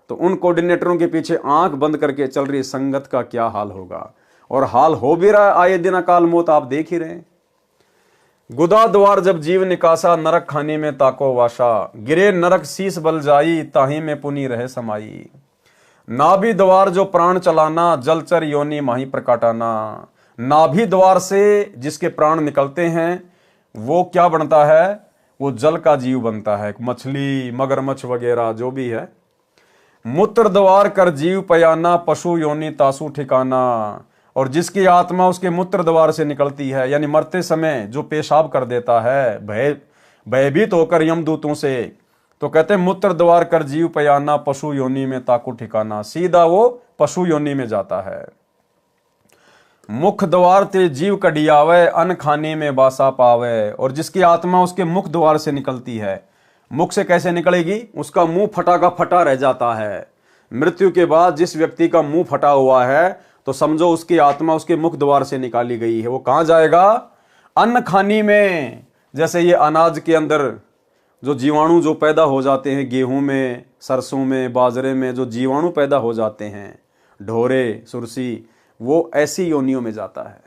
तो उन कोऑर्डिनेटरों के पीछे आंख बंद करके चल रही संगत का क्या हाल होगा। और हाल हो भी रहा है, आए दिन अकाल मौत आप देख ही रहे हैं। गुदा द्वार जब जीव निकासा, नरक खाने में ताको वाशा। गिरे नरक शीस बल जाई, ताही में पुनी रहे समाई। नाभि द्वार जो प्राण चलाना, जलचर योनि माही प्रकाटाना। नाभि द्वार से जिसके प्राण निकलते हैं वो क्या बनता है? वो जल का जीव बनता है, मछली, मगरमच्छ वगैरह जो भी है। मूत्र द्वार कर जीव पयाना, पशु योनि तासु ठिकाना। और जिसकी आत्मा उसके मूत्र द्वार से निकलती है, यानी मरते समय जो पेशाब कर देता है भयभीत होकर यमदूतों से, तो कहते हैं मूत्र द्वार कर जीव पयाना, पशु योनि में ताकू ठिकाना। सीधा वो पशु योनि में जाता है। मुख द्वार ते जीव कडियावे, अन्न खाने में बासा पावे। और जिसकी आत्मा उसके मुख द्वार से निकलती है, मुख से कैसे निकलेगी? उसका मुंह फटा का फटा रह जाता है। मृत्यु के बाद जिस व्यक्ति का मुंह फटा हुआ है, तो समझो उसकी आत्मा उसके मुख द्वार से निकाली गई है। वो कहां जाएगा? अन्न खानी में। जैसे ये अनाज के अंदर जो जीवाणु जो पैदा हो जाते हैं गेहूं में, सरसों में, बाजरे में, जो जीवाणु पैदा हो जाते हैं, ढोरे, सुरसी, वो ऐसी योनियों में जाता है।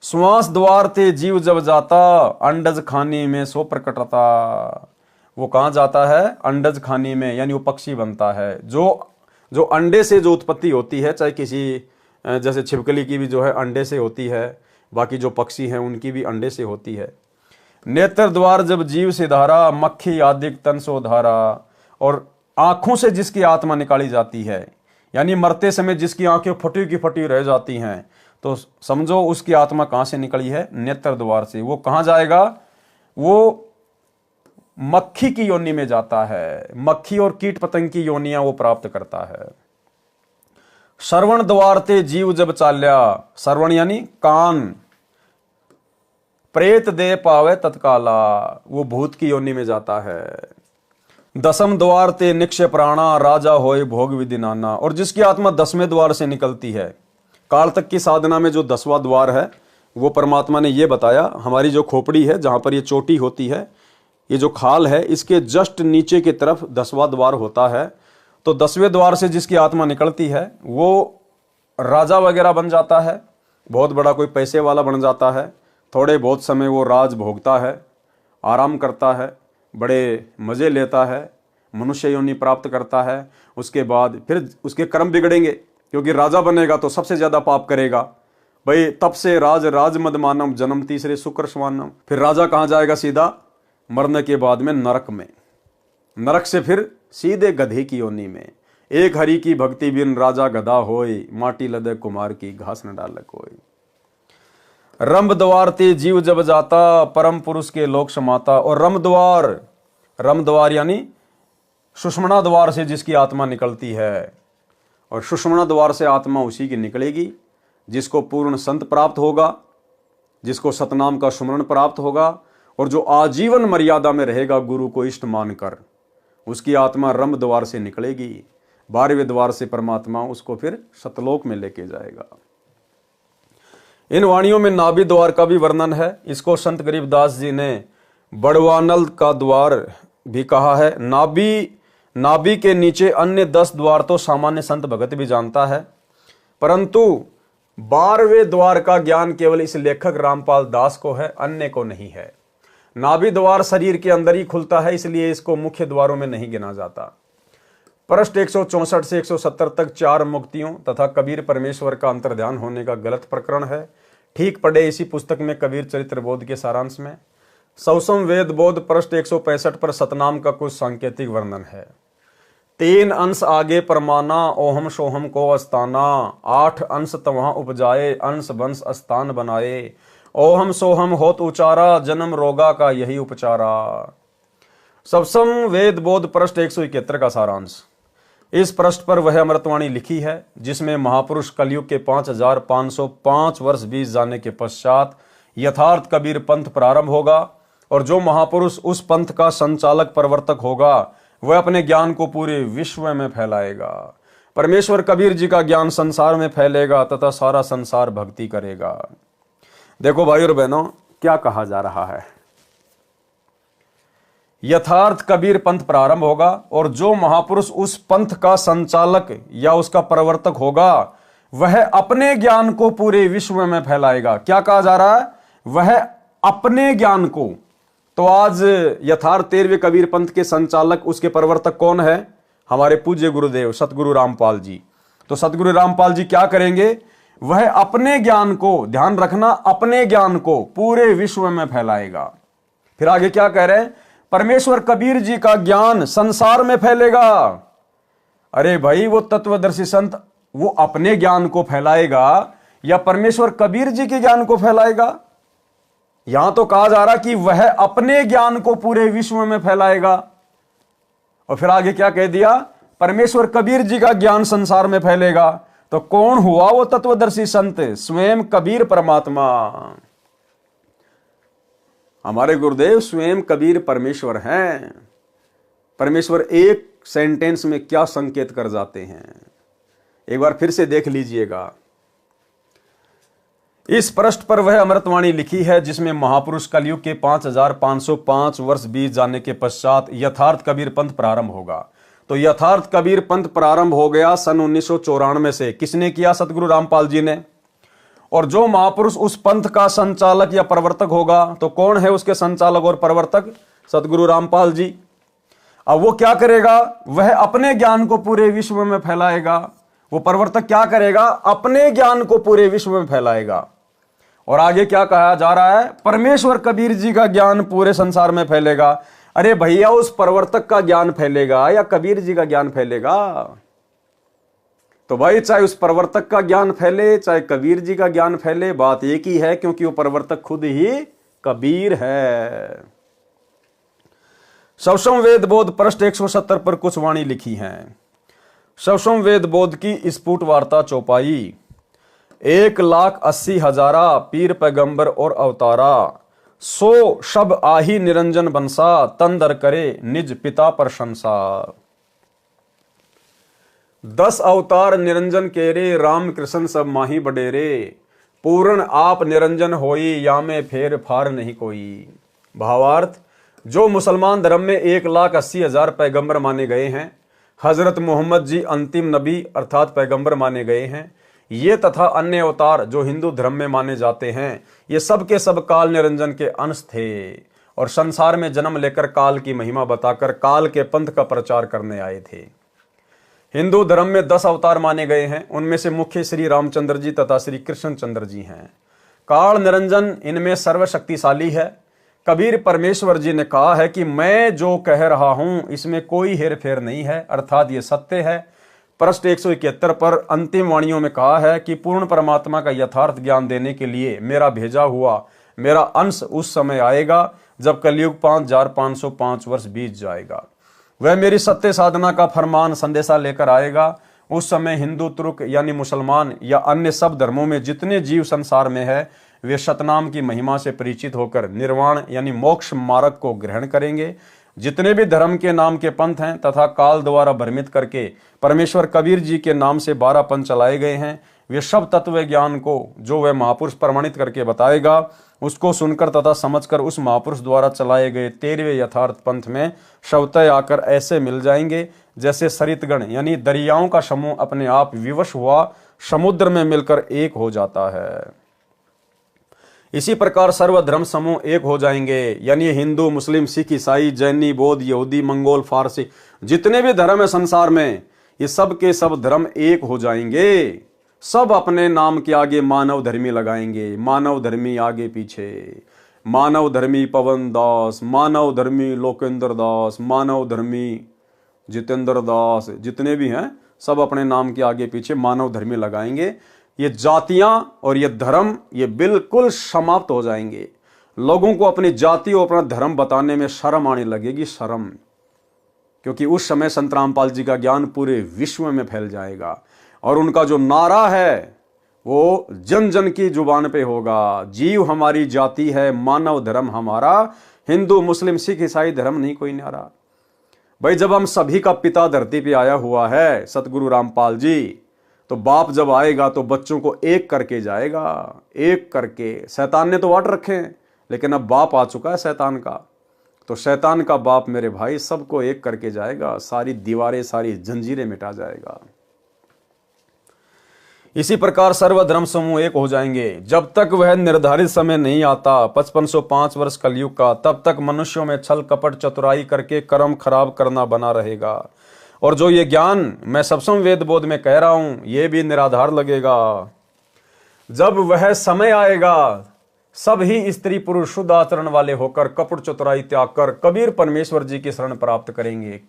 श्वास द्वार ते जीव जब जाता, अंडज खानी में सो प्रकटता। वो कहाँ जाता है? अंडज खानी में, यानी वो पक्षी बनता है। जो अंडे से जो उत्पत्ति होती है, चाहे किसी जैसे छिपकली की भी जो है अंडे से होती है, बाकी जो पक्षी हैं उनकी भी अंडे से होती है। नेत्र द्वार जब जीव से धारा, मक्खी आदिक तन सो धारा। और आंखों से जिसकी आत्मा निकाली जाती है, यानी मरते समय जिसकी आंखें फटी की फटी रह जाती हैं, तो समझो उसकी आत्मा कहां से निकली है? नेत्र द्वार से। वो कहां जाएगा? वो मक्खी की योनि में जाता है। मक्खी और कीट पतंग की योनियां वो प्राप्त करता है। श्रवण द्वार ते जीव जब चाल्या, श्रवण यानी कान, प्रेत दे पावे तत्काला, वो भूत की योनि में जाता है। दसम द्वार ते निक्षय प्राणा, राजा होए भोग विधि नाना। और जिसकी आत्मा 10वें द्वार से निकलती है, काल तक की साधना में जो 10वां द्वार है, वो परमात्मा ने ये बताया, हमारी जो खोपड़ी है, जहां पर ये चोटी होती है, ये जो खाल है, इसके जस्ट नीचे की तरफ 10वां द्वार होता है। तो 10वें द्वार से जिसकी आत्मा निकलती है, वो राजा वगैरह बन जाता है, बहुत बड़ा कोई पैसे वाला बन जाता है। थोड़े बहुत समय वो राज भोगता है, आराम करता है, बड़े मज़े लेता है, मनुष्य योनि प्राप्त करता है। उसके बाद फिर उसके कर्म बिगड़ेंगे, क्योंकि राजा बनेगा तो सबसे ज़्यादा पाप करेगा। भाई तब से राज मद मानम, जन्म तीसरे शुक्र स्वानम। फिर राजा कहाँ जाएगा? सीधा मरने के बाद में नरक में। नरक से फिर सीधे गधे की योनि में। एक हरि की भक्ति बिन राजा गधा होय, माटी लदे कुमार की घास न डाल कोई। रंभ द्वार ते जीव जब जाता, परम पुरुष के लोक समाता। और रम द्वार यानी सुषुम्ना द्वार से जिसकी आत्मा निकलती है, और सुषुम्ना द्वार से आत्मा उसी की निकलेगी जिसको पूर्ण संत प्राप्त होगा, जिसको सतनाम का सुमरण प्राप्त होगा, और जो आजीवन मर्यादा में रहेगा गुरु को इष्ट मानकर, उसकी आत्मा रम द्वार से निकलेगी। 12वें द्वार से परमात्मा उसको फिर सतलोक में लेके जाएगा। इन वाणियों में नाभि द्वार का भी वर्णन है। इसको संत गरीबदास जी ने बड़वानल का द्वार भी कहा है। नाभि के नीचे अन्य 10 द्वार तो सामान्य संत भगत भी जानता है, परंतु 12वें द्वार का ज्ञान केवल इस लेखक रामपाल दास को है, अन्य को नहीं है। नाभि द्वार शरीर के अंदर ही खुलता है, इसलिए इसको मुख्य द्वारों में नहीं गिना जाता। पृष्ठ 164 से 170 तक 4 मुक्तियों तथा कबीर परमेश्वर का अंतर्ध्यान होने का गलत प्रकरण है। ठीक पढ़े इसी पुस्तक में कबीर चरित्र बोध के सारांश में। सौसम वेद बोध पृष्ठ 165 पर सतनाम का कुछ सांकेतिक वर्णन है। 3 अंश आगे परमाना, ओहम सोहम को अस्ताना। 8 अंश तवहाँ उपजाए, अंश वंश स्थान बनाए। ओहम सोहम होत उचारा, जन्म रोगा का यही उपचारा। सवसम वेद बोध पृष्ठ 171 का सारांश। इस पृष्ठ पर वह अमृतवाणी लिखी है जिसमें महापुरुष कलयुग के 5505 वर्ष बीत जाने के पश्चात यथार्थ कबीर पंथ प्रारंभ होगा, और जो महापुरुष उस पंथ का संचालक प्रवर्तक होगा वह अपने ज्ञान को पूरे विश्व में फैलाएगा। परमेश्वर कबीर जी का ज्ञान संसार में फैलेगा तथा सारा संसार भक्ति करेगा। देखो भाई और बहनों, क्या कहा जा रहा है? यथार्थ कबीर पंथ प्रारंभ होगा, और जो महापुरुष उस पंथ का संचालक या उसका प्रवर्तक होगा वह अपने ज्ञान को पूरे विश्व में फैलाएगा। क्या कहा जा रहा है? वह अपने ज्ञान को। तो आज यथार्थ 13वें कबीर पंथ के संचालक, उसके प्रवर्तक कौन है? हमारे पूज्य गुरुदेव सतगुरु रामपाल जी। तो सतगुरु रामपाल जी क्या करेंगे? वह अपने ज्ञान को, ध्यान रखना, अपने ज्ञान को पूरे विश्व में फैलाएगा। फिर आगे क्या कह रहे हैं? परमेश्वर कबीर जी का ज्ञान संसार में फैलेगा। अरे भाई, वो तत्वदर्शी संत वो अपने ज्ञान को फैलाएगा या परमेश्वर कबीर जी के ज्ञान को फैलाएगा? यहां तो कहा जा रहा कि वह अपने ज्ञान को पूरे विश्व में फैलाएगा। और फिर आगे क्या कह दिया? परमेश्वर कबीर जी का ज्ञान संसार में फैलेगा। तो कौन हुआ वो तत्वदर्शी संत? स्वयं कबीर परमात्मा। हमारे गुरुदेव स्वयं कबीर परमेश्वर हैं। परमेश्वर एक सेंटेंस में क्या संकेत कर जाते हैं, एक बार फिर से देख लीजिएगा। इस पृष्ठ पर वह अमृतवाणी लिखी है जिसमें महापुरुष कलयुग के 5505 वर्ष बीत जाने के पश्चात यथार्थ कबीर पंथ प्रारंभ होगा। तो यथार्थ कबीर पंथ प्रारंभ हो गया सन 1994 से। किसने किया? सतगुरु रामपाल जी ने। और जो महापुरुष उस पंथ का संचालक या प्रवर्तक होगा, तो कौन है उसके संचालक और प्रवर्तक? सतगुरु रामपाल जी। अब वो क्या करेगा? वह अपने ज्ञान को पूरे विश्व में फैलाएगा। वो प्रवर्तक क्या करेगा? अपने ज्ञान को पूरे विश्व में फैलाएगा। और आगे क्या कहा जा रहा है? परमेश्वर कबीर जी का ज्ञान पूरे संसार में फैलेगा। अरे भैया, उस प्रवर्तक का ज्ञान फैलेगा या कबीर जी का ज्ञान फैलेगा? तो भाई, चाहे उस प्रवर्तक का ज्ञान फैले चाहे कबीर जी का ज्ञान फैले, बात एक ही है, क्योंकि वो प्रवर्तक खुद ही कबीर है। शवसम वेद बोध पृष्ठ 170 पर कुछ वाणी लिखी हैं। शवसम वेद बोध की स्फुट वार्ता चौपाई। 1,80,000 पीर पैगंबर और अवतारा, 100 शब आही निरंजन बंसा, तंदर करे निज पिता प्रशंसा। 10 अवतार निरंजन केरे, राम कृष्ण सब माही बडेरे, पूर्ण आप निरंजन होई, या में फेर फार नहीं कोई। भावार्थ, जो मुसलमान धर्म में 1,80,000 पैगंबर माने गए हैं, हजरत मोहम्मद जी अंतिम नबी अर्थात पैगंबर माने गए हैं, ये तथा अन्य अवतार जो हिंदू धर्म में माने जाते हैं, ये सब के सब काल निरंजन के अंश थे और संसार में जन्म लेकर काल की महिमा बताकर काल के पंथ का प्रचार करने आए थे। हिंदू धर्म में 10 अवतार माने गए हैं। उनमें से मुख्य श्री रामचंद्र जी तथा श्री कृष्णचंद्र जी हैं। काल निरंजन इनमें सर्वशक्तिशाली है। कबीर परमेश्वर जी ने कहा है कि मैं जो कह रहा हूं इसमें कोई हेर फेर नहीं है, अर्थात ये सत्य है। पृष्ठ 171 पर अंतिम वाणियों में कहा है कि पूर्ण परमात्मा का यथार्थ ज्ञान देने के लिए मेरा भेजा हुआ मेरा अंश उस समय आएगा जब कलयुग 5505 वर्ष बीत जाएगा। वह मेरी सत्य साधना का फरमान संदेशा लेकर आएगा। उस समय हिंदू, तुर्क यानी मुसलमान या अन्य सब धर्मों में जितने जीव संसार में है, वे सतनाम की महिमा से परिचित होकर निर्वाण यानी मोक्ष मार्ग को ग्रहण करेंगे। जितने भी धर्म के नाम के पंथ हैं तथा काल द्वारा भ्रमित करके परमेश्वर कबीर जी के नाम से 12 पंथ चलाए गए हैं, वे सब तत्व ज्ञान को जो वह महापुरुष प्रमाणित करके बताएगा, उसको सुनकर तथा समझकर उस महापुरुष द्वारा चलाए गए 13वें यथार्थ पंथ में शवतः आकर ऐसे मिल जाएंगे जैसे सरितगण यानी दरियाओं का समूह अपने आप विवश हुआ समुद्र में मिलकर एक हो जाता है। इसी प्रकार सर्वधर्म समूह एक हो जाएंगे, यानी हिंदू, मुस्लिम, सिख, ईसाई, जैनी, बौद्ध, यहूदी, मंगोल, फारसी, जितने भी धर्म है संसार में, ये सब के सब धर्म एक हो जाएंगे। सब अपने नाम के आगे मानव धर्मी लगाएंगे। मानव धर्मी आगे पीछे, मानव धर्मी पवन दास, मानव धर्मी लोकेंद्र दास, मानव धर्मी जितेंद्र दास, जितने भी हैं सब अपने नाम के आगे पीछे मानव धर्मी लगाएंगे। ये जातियां और ये धर्म ये बिल्कुल समाप्त हो जाएंगे। लोगों को अपनी जाति और अपना धर्म बताने में शर्म आने लगेगी, शर्म, क्योंकि उस समय संत रामपाल जी का ज्ञान पूरे विश्व में फैल जाएगा और उनका जो नारा है वो जन जन की जुबान पे होगा। जीव हमारी जाति है, मानव धर्म हमारा, हिंदू, मुस्लिम, सिख, ईसाई धर्म नहीं कोई न्यारा। भाई, जब हम सभी का पिता धरती पे आया हुआ है सतगुरु रामपाल जी, तो बाप जब आएगा तो बच्चों को एक करके जाएगा, एक करके। शैतान ने तो वाट रखे हैं, लेकिन अब बाप आ चुका है शैतान का, तो शैतान का बाप मेरे भाई सबको एक करके जाएगा, सारी दीवारें, सारी जंजीरें मिटा जाएगा। इसी प्रकार सर्वधर्म समूह एक हो जाएंगे। जब तक वह निर्धारित समय नहीं आता 5505 वर्ष कलयुग का, तब तक मनुष्यों में छल कपट चतुराई करके कर्म खराब करना बना रहेगा। और जो ये ज्ञान मैं सप्तम वेद बोध में कह रहा हूं, ये भी निराधार लगेगा। जब वह समय आएगा, सब ही स्त्री पुरुष शुद्ध आचरण वाले होकर कपट चतुराई त्याग कर कबीर परमेश्वर जी की शरण प्राप्त करेंगे।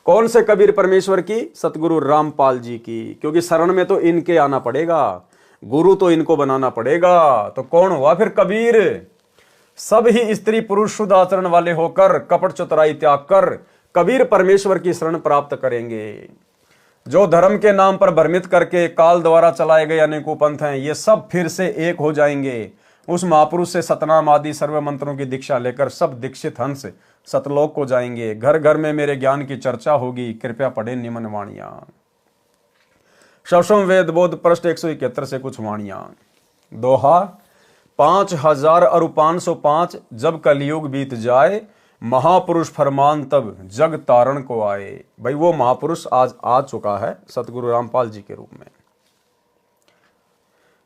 कौन से कबीर परमेश्वर की? सतगुरु रामपाल जी की, क्योंकि शरण में तो इनके आना पड़ेगा, गुरु तो इनको बनाना पड़ेगा। तो कौन हुआ फिर कबीर? सब ही स्त्री पुरुष शुद्ध आचरण वाले होकर कपट चतुराई त्याग कर कबीर परमेश्वर की शरण प्राप्त करेंगे। जो धर्म के नाम पर भ्रमित करके काल द्वारा चलाए गए अनेकों पंथ हैं, ये सब फिर से एक हो जाएंगे। उस महापुरुष से सतनाम आदि सर्व मंत्रों की दीक्षा लेकर सब दीक्षित हंस सतलोक को जाएंगे। घर घर में मेरे ज्ञान की चर्चा होगी, कृपया पढ़े निम्न वाणियां। शवसम वेद बोध पृष्ठ 171 से कुछ वाणियां। दोहा 5000 और 505 जब कलयुग बीत जाए, महापुरुष फरमान तब जग तारण को आए। भाई वो महापुरुष आज आ चुका है सतगुरु रामपाल जी के रूप में।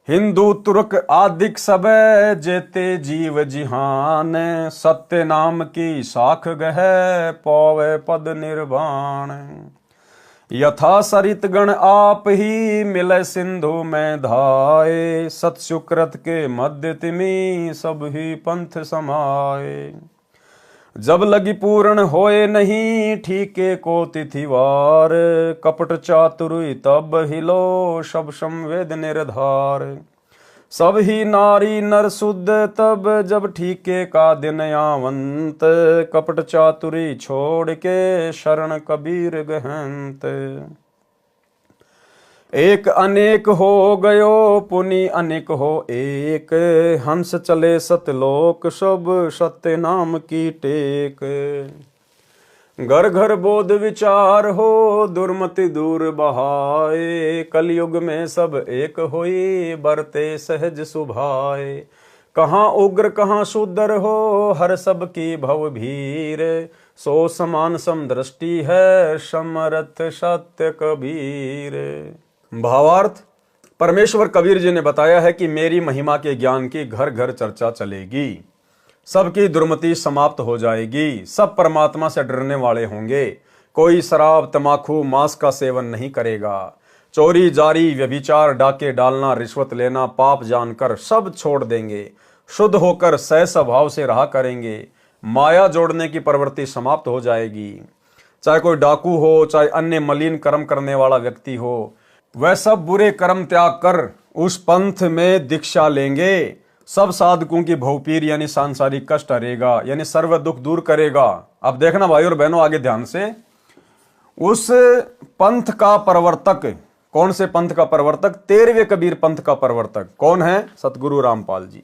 हिंदू तुर्क आदिक सब जेते जीव जिहान, सत्य नाम की साख गह पौवे पद निर्वाण। यथा सरित गण आप ही मिले सिंधु में धाये, सत सुकृत के मध्य तिमी सब ही पंथ समाये। जब लगी पूर्ण होए नहीं ठीके को तिथिवार, कपट चातुरी तब हिलो सब संवेद निर्धार। सब ही नारी नर शुद्ध तब जब ठीके का दिन आवंत, कपट चातुरी छोड़ के शरण कबीर गहंत। एक अनेक हो गयो पुनि अनेक हो एक, हंस चले सतलोक सब सत्य नाम की टेक। घर घर बोध विचार हो दुर्मति दूर बहाए, कलयुग में सब एक होई बरते सहज सुभाए। कहाँ उग्र कहाँ सुदर हो हर सब की भव भीर, सो समान समदृष्टि है समरथ सत्य कबीर। भावार्थ, परमेश्वर कबीर जी ने बताया है कि मेरी महिमा के ज्ञान की घर घर चर्चा चलेगी, सबकी दुर्मति समाप्त हो जाएगी, सब परमात्मा से डरने वाले होंगे। कोई शराब तमाकू मांस का सेवन नहीं करेगा, चोरी जारी व्यभिचार डाके डालना रिश्वत लेना पाप जानकर सब छोड़ देंगे, शुद्ध होकर सह स्वभाव से रहा करेंगे। माया जोड़ने की प्रवृत्ति समाप्त हो जाएगी। चाहे कोई डाकू हो चाहे अन्य मलिन कर्म करने वाला व्यक्ति हो, वह सब बुरे कर्म त्याग कर उस पंथ में दीक्षा लेंगे। सब साधकों की भवपीर यानी सांसारिक कष्ट हरेगा, यानी सर्व दुख दूर करेगा। अब देखना भाई और बहनों आगे ध्यान से, उस पंथ का प्रवर्तक, कौन से पंथ का प्रवर्तक? 13वें कबीर पंथ का प्रवर्तक कौन है? सतगुरु रामपाल जी।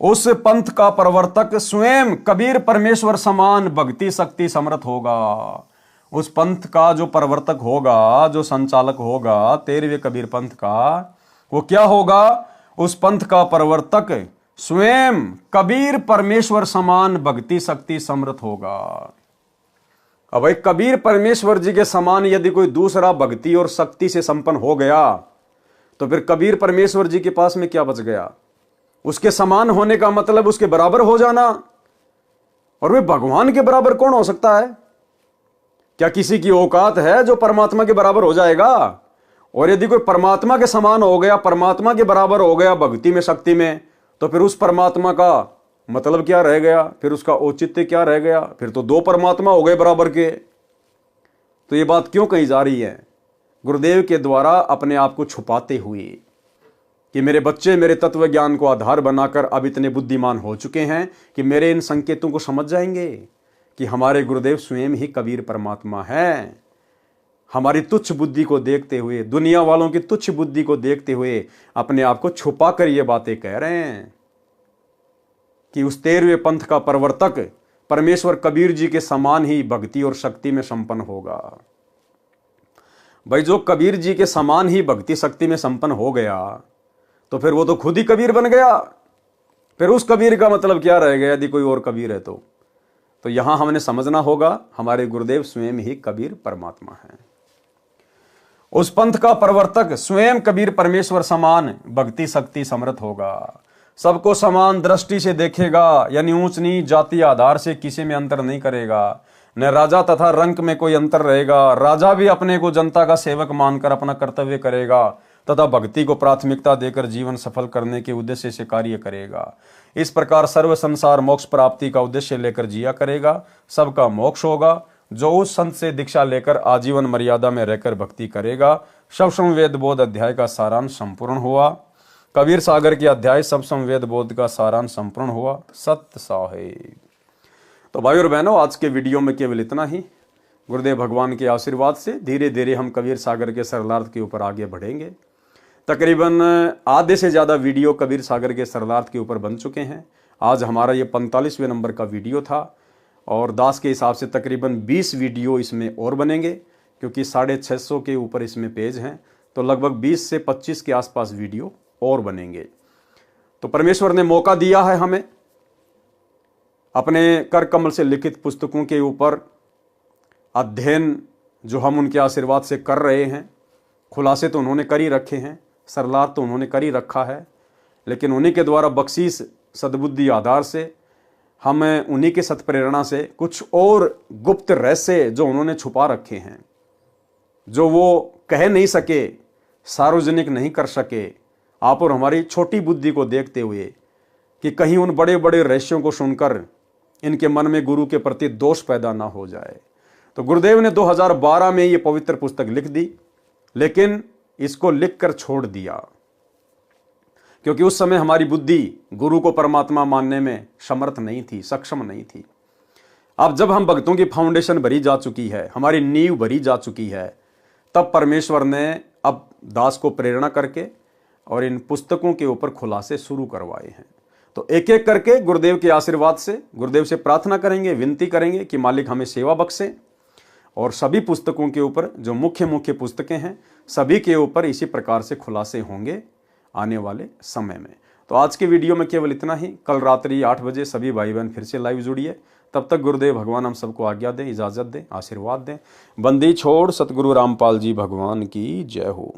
उस पंथ का प्रवर्तक स्वयं कबीर परमेश्वर समान भक्ति शक्ति समर्थ होगा। उस पंथ का जो प्रवर्तक होगा, जो संचालक होगा 13वें कबीर पंथ का, वो क्या होगा? उस पंथ का प्रवर्तक स्वयं कबीर परमेश्वर समान भक्ति शक्ति समर्थ होगा। अब भाई कबीर परमेश्वर जी के समान यदि कोई दूसरा भक्ति और शक्ति से संपन्न हो गया तो फिर कबीर परमेश्वर जी के पास में क्या बच गया? उसके समान होने का मतलब उसके बराबर हो जाना। और वे भगवान के बराबर कौन हो सकता है? क्या किसी की औकात है जो परमात्मा के बराबर हो जाएगा? और यदि कोई परमात्मा के समान हो गया, परमात्मा के बराबर हो गया भक्ति में शक्ति में, तो फिर उस परमात्मा का मतलब क्या रह गया? फिर उसका औचित्य क्या रह गया? फिर तो दो परमात्मा हो गए बराबर के। तो ये बात क्यों कही जा रही है? गुरुदेव के द्वारा अपने आप को छुपाते हुए कि मेरे बच्चे मेरे तत्व ज्ञान को आधार बनाकर अब इतने बुद्धिमान हो चुके हैं कि मेरे इन संकेतों को समझ जाएंगे कि हमारे गुरुदेव स्वयं ही कबीर परमात्मा है। हमारी तुच्छ बुद्धि को देखते हुए, दुनिया वालों की तुच्छ बुद्धि को देखते हुए अपने आप को छुपा कर ये बातें कह रहे हैं कि उस 13वें पंथ का प्रवर्तक परमेश्वर कबीर जी के समान ही भक्ति और शक्ति में संपन्न होगा। भाई जो कबीर जी के समान ही भक्ति शक्ति में संपन्न हो गया तो फिर वो तो खुद ही कबीर बन गया। फिर उस कबीर का मतलब क्या रह गया यदि कोई और कबीर है तो यहां हमने समझना होगा हमारे गुरुदेव स्वयं ही कबीर परमात्मा है। उस पंथ का प्रवर्तक स्वयं कबीर परमेश्वर समान भक्ति शक्ति समर्थ होगा। सबको समान दृष्टि से देखेगा, यानी ऊंच नीच जाति आधार से किसी में अंतर नहीं करेगा। न राजा तथा रंक में कोई अंतर रहेगा। राजा भी अपने को जनता का सेवक मानकर अपना कर्तव्य करेगा तथा भक्ति को प्राथमिकता देकर जीवन सफल करने के उद्देश्य से कार्य करेगा। इस प्रकार सर्व संसार मोक्ष प्राप्ति का उद्देश्य लेकर जिया करेगा। सबका मोक्ष होगा। जो उस संत से दीक्षा लेकर आजीवन मर्यादा में रहकर भक्ति करेगा। सब संवेद बोध अध्याय का सारांश संपूर्ण हुआ। कबीर सागर के अध्याय सब संवेद बोध का सारांश संपूर्ण हुआ। सत्य साहेब। तो भाई और बहनों आज के वीडियो में केवल इतना ही। गुरुदेव भगवान के आशीर्वाद से धीरे धीरे हम कबीर सागर के सरलार्थ के ऊपर आगे बढ़ेंगे। तकरीबन आधे से ज़्यादा वीडियो कबीर सागर के सरलार्थ के ऊपर बन चुके हैं। आज हमारा ये 45वें नंबर का वीडियो था और दास के हिसाब से तकरीबन 20 वीडियो इसमें और बनेंगे क्योंकि 650 के ऊपर इसमें पेज हैं। तो लगभग 20 से 25 के आसपास वीडियो और बनेंगे। तो परमेश्वर ने मौका दिया है हमें अपने कर कमल से लिखित पुस्तकों के ऊपर अध्ययन जो हम उनके आशीर्वाद से कर रहे हैं। खुलासे तो उन्होंने कर ही रखे हैं, सरलार तो उन्होंने कर ही रखा है, लेकिन उन्हीं के द्वारा बख्शीश सद्बुद्धि आधार से हम उन्हीं के सत्प्रेरणा से कुछ और गुप्त रहस्य जो उन्होंने छुपा रखे हैं, जो वो कह नहीं सके, सार्वजनिक नहीं कर सके, आप और हमारी छोटी बुद्धि को देखते हुए कि कहीं उन बड़े बड़े रहस्यों को सुनकर इनके मन में गुरु के प्रति दोष पैदा ना हो जाए। तो गुरुदेव ने 2012 में ये पवित्र पुस्तक लिख दी, लेकिन इसको लिखकर छोड़ दिया क्योंकि उस समय हमारी बुद्धि गुरु को परमात्मा मानने में समर्थ नहीं थी, सक्षम नहीं थी। अब जब हम भक्तों की फाउंडेशन भरी जा चुकी है, हमारी नींव भरी जा चुकी है, तब परमेश्वर ने अब दास को प्रेरणा करके और इन पुस्तकों के ऊपर खुलासे शुरू करवाए हैं। तो एक एक करके गुरुदेव के आशीर्वाद से गुरुदेव से प्रार्थना करेंगे, विनती करेंगे कि मालिक हमें सेवा बख्शे, और सभी पुस्तकों के ऊपर जो मुख्य मुख्य पुस्तकें हैं सभी के ऊपर इसी प्रकार से खुलासे होंगे आने वाले समय में। तो आज के वीडियो में केवल इतना ही। कल रात्रि 8 बजे सभी भाई बहन फिर से लाइव जुड़िए। तब तक गुरुदेव भगवान हम सबको आज्ञा दें, इजाजत दें, आशीर्वाद दें। बंदी छोड़ सतगुरु रामपाल जी भगवान की जय हो।